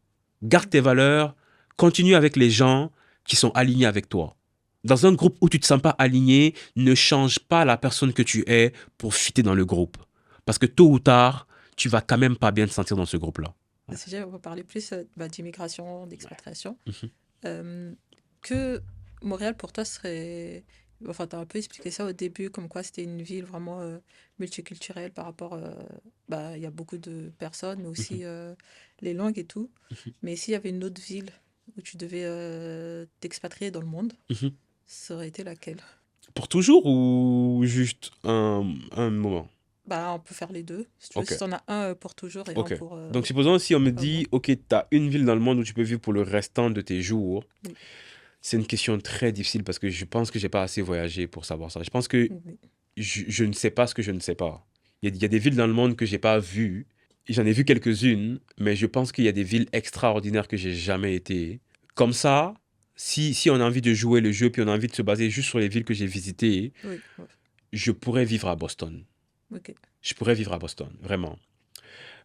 Garde tes valeurs. Continue avec les gens qui sont alignés avec toi. Dans un groupe où tu te sens pas aligné, ne change pas la personne que tu es pour fitter dans le groupe. Parce que tôt ou tard, tu vas quand même pas bien te sentir dans ce groupe-là. le sujet, on va parler plus d'immigration, d'expatriation. Mhm. Que Montréal, pour toi, serait... Enfin, tu as un peu expliqué ça au début, comme quoi c'était une ville vraiment multiculturelle par rapport... il y a beaucoup de personnes, mais aussi les langues et tout. Mais s'il y avait une autre ville où tu devais t'expatrier dans le monde, Mhm. ça aurait été laquelle? Pour toujours ou juste un moment? Bah, on peut faire les deux. Si tu veux, Ok, si t'en as un pour toujours et un ok. pour Donc, supposons si on me un mois. dit, ok, tu as une ville dans le monde où tu peux vivre pour le restant de tes jours, Oui. c'est une question très difficile parce que je pense que j'ai pas assez voyagé pour savoir ça. Je pense que Oui. je ne sais pas ce que je ne sais pas. Il y a des villes dans le monde que j'ai pas vues. J'en ai vu quelques-unes, mais je pense qu'il y a des villes extraordinaires que j'ai jamais été. Comme ça, si on a envie de jouer le jeu, puis on a envie de se baser juste sur les villes que j'ai visitées, Oui. Ouais. je pourrais vivre à Boston. Ok. Je pourrais vivre à Boston, vraiment.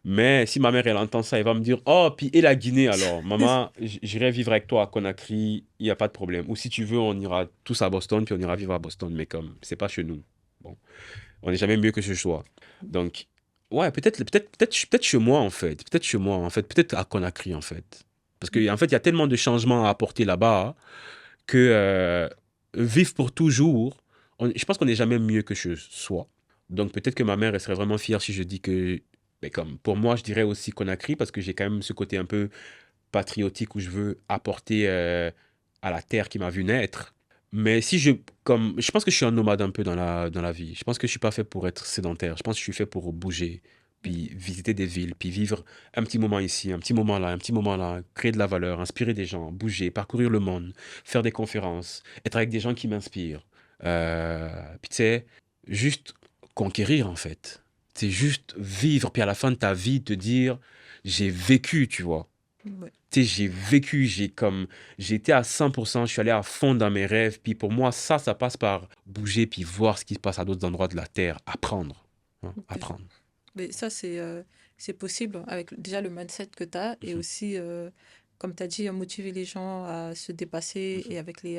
Mais si ma mère, elle entend ça, elle va me dire, oh, puis et la Guinée alors? Maman, j'irai vivre avec toi à Conakry, il n'y a pas de problème. Ou si tu veux, on ira tous à Boston, puis on ira vivre à Boston, mais comme, c'est pas chez nous. Bon, on n'est jamais mieux que chez soi. Donc, ouais, peut-être chez moi, en fait. Peut-être chez moi, en fait. Peut-être à Conakry, en fait. Parce qu'en fait, il y a tellement de changements à apporter là-bas que vivre pour toujours, je pense qu'on n'est jamais mieux que chez soi. Donc peut-être que ma mère, elle serait vraiment fière si je dis que, ben, comme pour moi, je dirais aussi Conakry, parce que j'ai quand même ce côté un peu patriotique où je veux apporter à la terre qui m'a vu naître. Mais si je, comme, je pense que je suis un nomade un peu dans la vie. Je pense que je suis pas fait pour être sédentaire. Je pense que je suis fait pour bouger, puis visiter des villes, puis vivre un petit moment ici, un petit moment là, un petit moment là, créer de la valeur, inspirer des gens, bouger, parcourir le monde, faire des conférences, être avec des gens qui m'inspirent. Puis tu sais, juste conquérir en fait. C'est juste vivre, puis à la fin de ta vie, te dire, j'ai vécu, tu vois. Ouais. Tu sais, j'ai vécu, j'ai été à 100%, je suis allé à fond dans mes rêves. Puis pour moi, ça passe par bouger, puis voir ce qui se passe à d'autres endroits de la Terre, apprendre, hein, Ok. apprendre. Mais ça, c'est possible avec déjà le mindset que tu as et Mhm, aussi, comme tu as dit, motiver les gens à se dépasser mhm. et avec les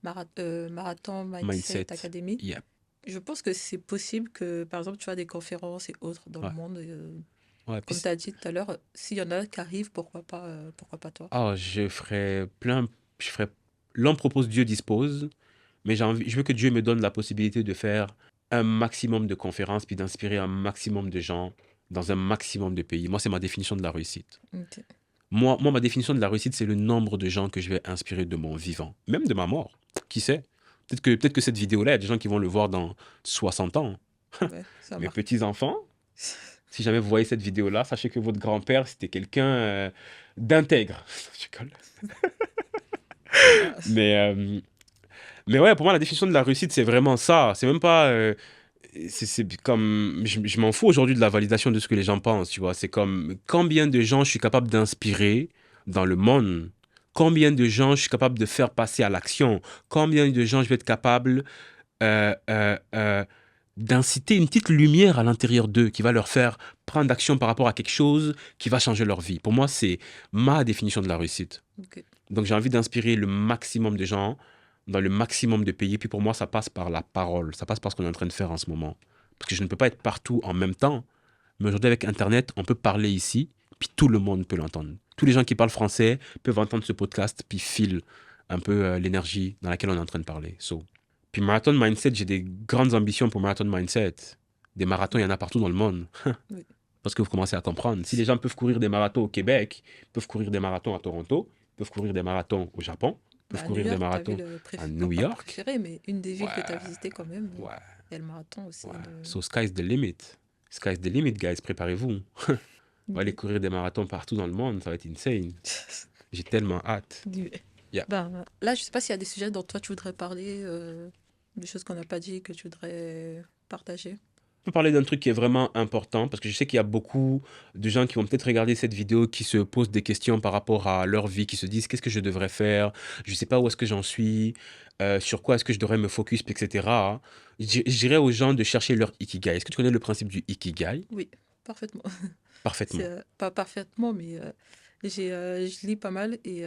marathons Mindset Mindset, Academy. yeah. Je pense que c'est possible que, par exemple, tu as des conférences et autres dans le Ouais, monde. ouais. Comme tu as dit tout à l'heure, s'il y en a qui arrivent, pourquoi pas toi? Je ferais plein, je ferais, l'homme propose, Dieu dispose, mais je veux que Dieu me donne la possibilité de faire un maximum de conférences, puis d'inspirer un maximum de gens dans un maximum de pays. Moi, c'est ma définition de la réussite. Ok. Moi, ma définition de la réussite, c'est le nombre de gens que je vais inspirer de mon vivant, même de ma mort. Qui sait? Peut-être que cette vidéo-là, il y a des gens qui vont le voir dans 60 ans. Ouais, ça Mes marche. petits-enfants, si jamais vous voyez cette vidéo-là, sachez que votre grand-père, c'était quelqu'un d'intègre. Je déconne. Ah, Mais, mais ouais, pour moi, la définition de la réussite, c'est vraiment ça. C'est même pas... c'est comme... Je m'en fous aujourd'hui de la validation de ce que les gens pensent, tu vois. C'est comme combien de gens je suis capable d'inspirer dans le monde. Combien de gens je suis capable de faire passer à l'action. Combien de gens je vais être capable euh, euh, euh, d'inciter une petite lumière à l'intérieur d'eux qui va leur faire prendre action par rapport à quelque chose qui va changer leur vie. Pour moi, c'est ma définition de la réussite. ok. Donc j'ai envie d'inspirer le maximum de gens dans le maximum de pays. Puis pour moi, ça passe par la parole. Ça passe par ce qu'on est en train de faire en ce moment. Parce que je ne peux pas être partout en même temps. Mais aujourd'hui, avec Internet, on peut parler ici, puis tout le monde peut l'entendre. Tous les gens qui parlent français peuvent entendre ce podcast, puis filent un peu l'énergie dans laquelle on est en train de parler. So. Puis Marathon Mindset, j'ai des grandes ambitions pour Marathon Mindset. Des marathons, il y en a partout dans le monde. Oui. Parce que vous commencez à comprendre. Si les gens peuvent courir des marathons au Québec, peuvent courir des marathons à Toronto, peuvent courir des marathons au Japon, Bah, peuvent à New courir des York, ta marathons ville à non, New pas York. préférée, mais une des villes que tu as Ouais, visitées quand même. ouais, Il y a le marathon aussi. ouais. So sky's the limit. Sky's the limit, guys. Préparez-vous. On va aller Ok. courir des marathons partout dans le monde. Ça va être insane. J'ai tellement hâte. Yeah. Ben, là, je sais pas s'il y a des sujets dont toi tu voudrais parler, des choses qu'on n'a pas dit que tu voudrais partager. On peut parler d'un truc qui est vraiment important parce que je sais qu'il y a beaucoup de gens qui vont peut-être regarder cette vidéo qui se posent des questions par rapport à leur vie, qui se disent qu'est-ce que je devrais faire, je ne sais pas où est-ce que j'en suis, sur quoi est-ce que je devrais me focus, etc. Je dirais aux gens de chercher leur ikigai. Est-ce que tu connais le principe du ikigai? Oui, parfaitement. C'est Parfaitement. pas parfaitement, mais je lis pas mal et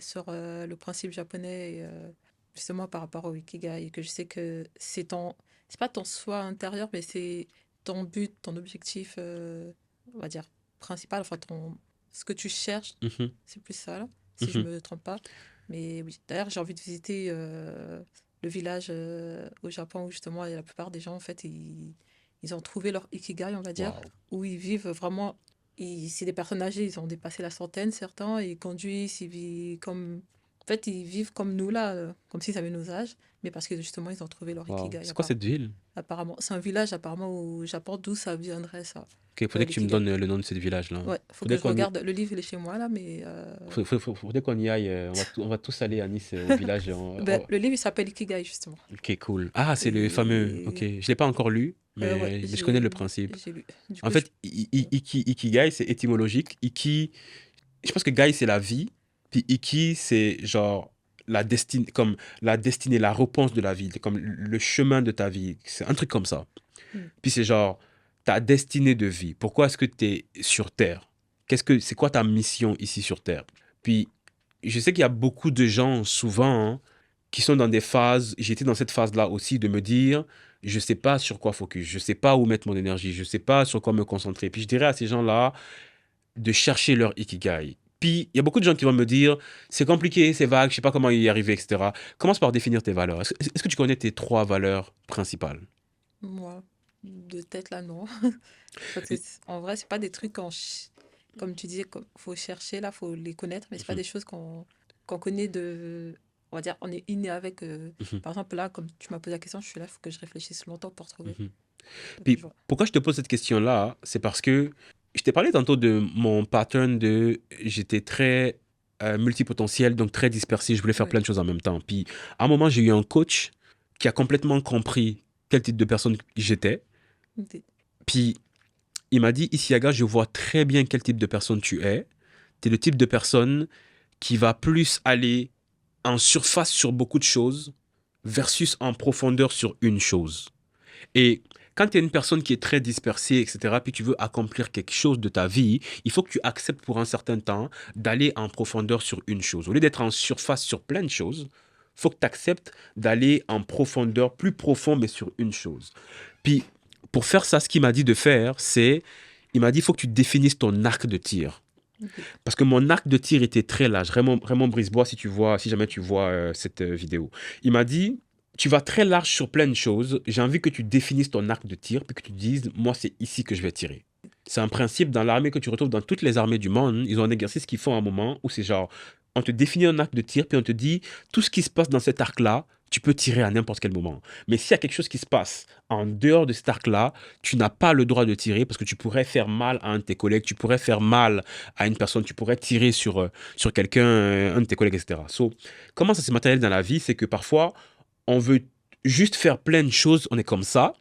sur le principe japonais, et, justement par rapport au Ikigai, et que je sais que c'est pas ton soi intérieur, mais c'est ton but, ton objectif, on va dire, principal, enfin ce que tu cherches, Mhm, c'est plus ça, là, si je mhm. me trompe pas. Mais oui, d'ailleurs, j'ai envie de visiter le village au Japon où justement, la plupart des gens, en fait, ils ont trouvé leur Ikigai, on va dire, Wow. où ils vivent vraiment. C'est des personnes âgées, ils ont dépassé la centaine, certains, ils conduisent, ils vivent comme. En fait, ils vivent comme nous, là, comme s'ils avaient nos âges, mais parce que justement, ils ont trouvé leur Wow. Ikigai, C'est quoi cette ville? apparemment. C'est un village, apparemment, au Japon, d'où ça viendrait, ça, Ok, faudrait que tu me l'Ikigai. donnes le nom de cette village-là. Ouais, faut que Faudrait je qu'on y... regarde. Le livre, il est chez moi, là, mais. faudrait qu'on y aille. On va tous aller à Nice, au village. Ben, le livre, il s'appelle Ikigai, justement. Ok, cool. Ah, c'est le fameux. Ok, Et. je l'ai pas encore lu, Ouais, mais je connais le principe. j'ai lu. Du En coup, je. fait, ikigai, c'est étymologique. Je pense que gai, c'est la vie. Puis iki, c'est genre la destinée, comme la destinée, la réponse de la vie, comme le chemin de ta vie. C'est un truc comme ça. Hmm. Puis c'est genre, ta destinée de vie. Pourquoi est-ce que tu es sur Terre? C'est quoi ta mission ici sur Terre? Puis, je sais qu'il y a beaucoup de gens, souvent, hein, qui sont dans des phases, j'étais dans cette phase-là aussi, de me dire, je ne sais pas sur quoi focus, je ne sais pas où mettre mon énergie, je ne sais pas sur quoi me concentrer. Puis je dirais à ces gens-là de chercher leur ikigai. Puis il y a beaucoup de gens qui vont me dire, c'est compliqué, c'est vague, je ne sais pas comment y arriver, etc. Commence par définir tes valeurs. Est-ce que tu connais tes 3 valeurs principales? Moi, de tête là, non. Parce que en vrai, c'est pas des trucs comme tu disais, faut chercher là, faut les connaître, mais c'est pas Mhm, des choses qu'on connaît on va dire, on est inné avec. mhm, Par exemple, là, comme tu m'as posé la question, je suis là, il faut que je réfléchisse longtemps pour trouver. mhm. Donc, je Puis vois. pourquoi je te pose cette question-là, c'est parce que je t'ai parlé tantôt de mon pattern de j'étais très multipotentiel, donc très dispersé, je voulais faire Oui. plein de choses en même temps. Puis à un moment, j'ai eu un coach qui a complètement compris quel type de personne j'étais. Ok. Puis il m'a dit, Isiaga, je vois très bien quel type de personne tu es. Tu es le type de personne qui va plus aller en surface sur beaucoup de choses versus en profondeur sur une chose. Et quand tu es une personne qui est très dispersée, etc., puis tu veux accomplir quelque chose de ta vie, il faut que tu acceptes pour un certain temps d'aller en profondeur sur une chose. Au lieu d'être en surface sur plein de choses, il faut que tu acceptes d'aller en profondeur, plus profond, mais sur une chose. Puis, pour faire ça, ce qu'il m'a dit de faire, il m'a dit, il faut que tu définisses ton arc de tir. Ok. Parce que mon arc de tir était très large. Raymond Brisebois, si jamais tu vois cette vidéo. Il m'a dit, tu vas très large sur plein de choses. J'ai envie que tu définisses ton arc de tir, puis que tu dises, moi, c'est ici que je vais tirer. C'est un principe dans l'armée que tu retrouves dans toutes les armées du monde. Ils ont un exercice qu'ils font à un moment où c'est genre, on te définit un arc de tir, puis on te dit, tout ce qui se passe dans cet arc-là, tu peux tirer à n'importe quel moment. Mais s'il y a quelque chose qui se passe en dehors de cet arc-là, tu n'as pas le droit de tirer parce que tu pourrais faire mal à un de tes collègues, tu pourrais faire mal à une personne, tu pourrais tirer sur quelqu'un, un de tes collègues, etc. So, comment ça se matérialise dans la vie? C'est que parfois, on veut juste faire plein de choses, on est comme ça,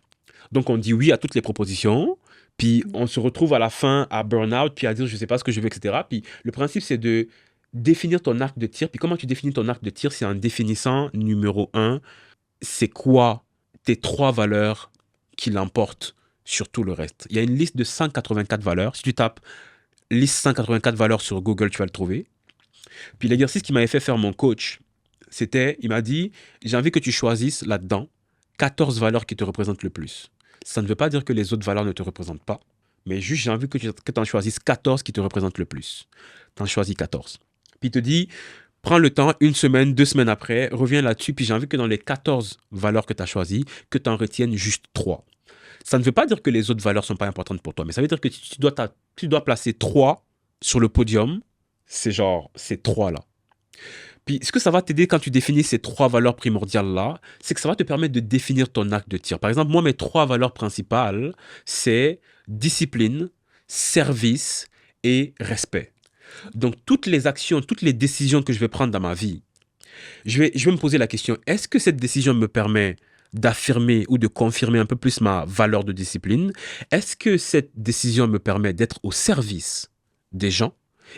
donc on dit oui à toutes les propositions, puis Mm. on se retrouve à la fin à burn-out, puis à dire je ne sais pas ce que je veux, etc. Puis le principe, c'est de définir ton arc de tir. Puis comment tu définis ton arc de tir? C'est en définissant, numéro un, c'est quoi tes 3 valeurs qui l'emportent sur tout le reste. Il y a une liste de 184 valeurs. Si tu tapes liste 184 valeurs sur Google, tu vas le trouver. Puis l'exercice qu'il m'avait fait faire mon coach, il m'a dit, j'ai envie que tu choisisses là-dedans 14 valeurs qui te représentent le plus. Ça ne veut pas dire que les autres valeurs ne te représentent pas, mais juste j'ai envie que tu en choisisses 14 qui te représentent le plus. Tu en choisis 14. Puis il te dit, prends le temps, 1 semaine, 2 semaines après, reviens là-dessus, puis j'ai envie que dans les 14 valeurs que tu as choisies, que tu en retiennes juste 3. Ça ne veut pas dire que les autres valeurs ne sont pas importantes pour toi, mais ça veut dire que tu dois placer 3 sur le podium. C'est genre, ces 3-là. Puis, ce que ça va t'aider quand tu définis ces 3 valeurs primordiales-là, c'est que ça va te permettre de définir ton arc de tir. Par exemple, moi, mes 3 valeurs principales, c'est discipline, service et respect. Donc, toutes les actions, toutes les décisions que je vais prendre dans ma vie, je vais me poser la question, est-ce que cette décision me permet d'affirmer ou de confirmer un peu plus ma valeur de discipline? Est-ce que cette décision me permet d'être au service des gens?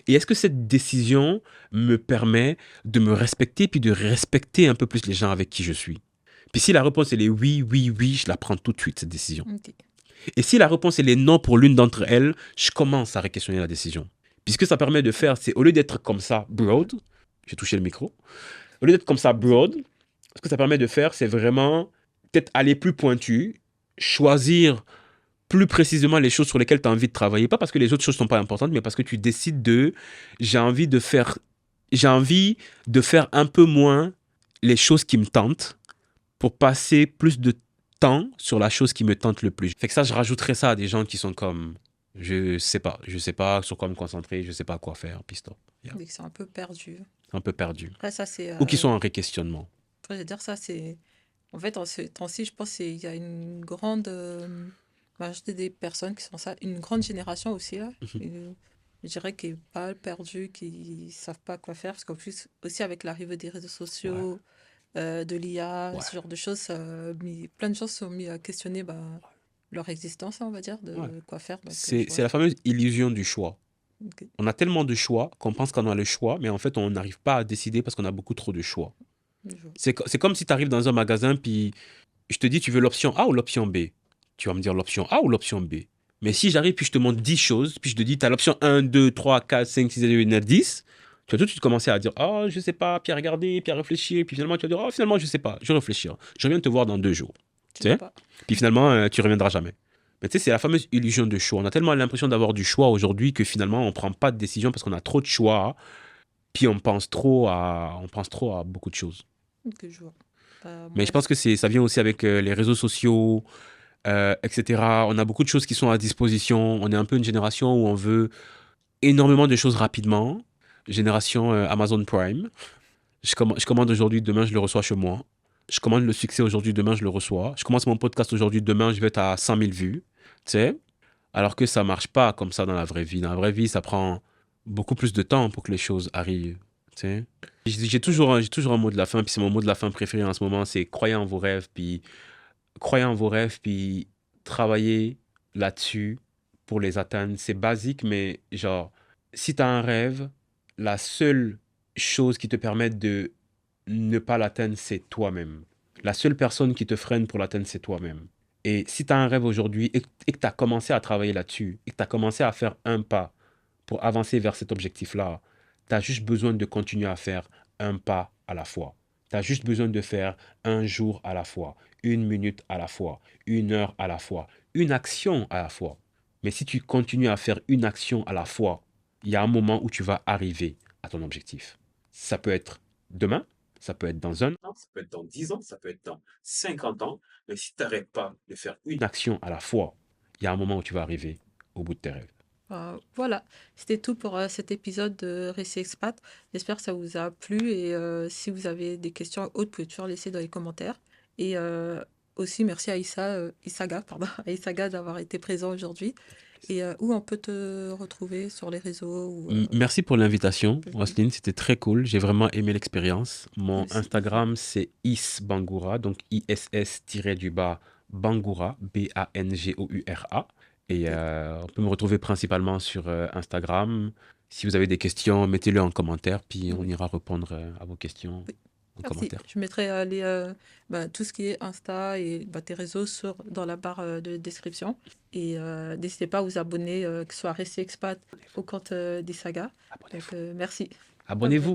Et est-ce que cette décision me permet de me respecter puis de respecter un peu plus les gens avec qui je suis? Puis si la réponse elle est oui, oui, oui, je la prends tout de suite, cette décision. Ok. Et si la réponse elle est non pour l'une d'entre elles, je commence à réquestionner la décision. Puis ce que ça permet de faire, c'est au lieu d'être comme ça, broad, j'ai touché le micro, au lieu d'être comme ça, broad, ce que ça permet de faire, c'est vraiment peut-être aller plus pointu, choisir plus précisément les choses sur lesquelles tu as envie de travailler. Pas parce que les autres choses ne sont pas importantes, mais parce que tu décides j'ai envie de faire, j'ai envie de faire un peu moins les choses qui me tentent pour passer plus de temps sur la chose qui me tente le plus. Fait que ça, je rajouterais ça à des gens qui sont comme, je sais pas sur quoi me concentrer, je sais pas quoi faire, puis stop. Yeah. Dès que c'est un peu perdu. Un peu perdu. Après, ça, c'est. Ou qui sont en réquestionnement. Après, je veux dire, ça, c'est. En fait, en ce temps-ci, je pense qu'il y a une grande majorité des personnes qui sont ça, une grande génération aussi, là. Mhm. Je dirais qui est pas mal perdue, qui savent pas quoi faire, parce qu'en plus, aussi avec l'arrivée des réseaux Ouais, sociaux, de l'IA, ouais, ce genre de choses, plein de gens se sont mis à questionner leur existence, on va dire, ouais. de quoi faire. Donc, je C'est vois. la fameuse illusion du choix. Ok. On a tellement de choix qu'on pense qu'on a le choix, mais en fait, on n'arrive pas à décider parce qu'on a beaucoup trop de choix. Je vois. C'est comme si tu arrives dans un magasin, puis je te dis, tu veux l'option A ou l'option B? Tu vas me dire l'option A ou l'option B? Mais si j'arrive, puis je te montre 10 choses, puis je te dis, tu as l'option 1, 2, 3, 4, 5, 6, 7, 8, 9, 10, tu vas tout de suite commencer à dire, oh, je sais pas, puis à regarder, puis à réfléchir, puis finalement, tu vas dire, oh, finalement, je sais pas, je vais réfléchir. Je reviens te voir dans 2 jours. Tu Tu veux sais? pas. Puis finalement, tu reviendras jamais. Mais tu sais, c'est la fameuse illusion de choix. On a tellement l'impression d'avoir du choix aujourd'hui que finalement, on prend pas de décision parce qu'on a trop de choix, puis on pense trop à beaucoup de choses. Ok, je vois. Bah, Mais moi je pense aussi. que ça vient aussi avec les réseaux sociaux, etc. On a beaucoup de choses qui sont à disposition. On est un peu une génération où on veut énormément de choses rapidement. Génération Amazon Prime. Je commande aujourd'hui, demain je le reçois chez moi. Je commande le succès aujourd'hui, demain je le reçois. Je commence mon podcast aujourd'hui, demain je vais être à 100 000 vues. Tu sais? Alors que ça marche pas comme ça dans la vraie vie. Dans la vraie vie, ça prend beaucoup plus de temps pour que les choses arrivent. Tu sais? J'ai toujours un mot de la fin, puis c'est mon mot de la fin préféré en ce moment, c'est croyez en vos rêves, puis travaillez là-dessus pour les atteindre. C'est basique, mais genre, si tu as un rêve, la seule chose qui te permet de ne pas l'atteindre, c'est toi-même. La seule personne qui te freine pour l'atteindre, c'est toi-même. Et si tu as un rêve aujourd'hui et que tu as commencé à travailler là-dessus, et que tu as commencé à faire un pas pour avancer vers cet objectif-là, tu as juste besoin de continuer à faire un pas à la fois. Tu as juste besoin de faire un jour à la fois, 1 minute à la fois, 1 heure à la fois, une action à la fois. Mais si tu continues à faire une action à la fois, il y a un moment où tu vas arriver à ton objectif. Ça peut être demain, ça peut être dans un an, ça peut être dans 10 ans, ça peut être dans 50 ans. Mais si tu n'arrêtes pas de faire une action à la fois, il y a un moment où tu vas arriver au bout de tes rêves. Voilà, c'était tout pour cet épisode de Récit Expat. J'espère que ça vous a plu et si vous avez des questions autres, vous pouvez toujours laisser dans les commentaires. Et aussi, merci à Issaga, pardon, à Issaga d'avoir été présent aujourd'hui. Et où on peut te retrouver sur les réseaux ou Merci pour l'invitation, Facebook. Roselyne. C'était très cool. J'ai vraiment aimé l'expérience. Mon Aussi. Instagram, c'est isbangoura, donc ISS-du-bas Bangoura, Bangoura. Et Ok. on peut me retrouver principalement sur Instagram. Si vous avez des questions, mettez-les en commentaire, puis on Oui. ira répondre à vos questions Oui. en Merci. commentaire. Je mettrai tout ce qui est Insta et tes réseaux dans la barre de description. Et n'hésitez pas à vous abonner, que ce soit Récit Expat au compte d'Issaga. Donc, Abonnez-vous. merci. Bye bye. Abonnez-vous.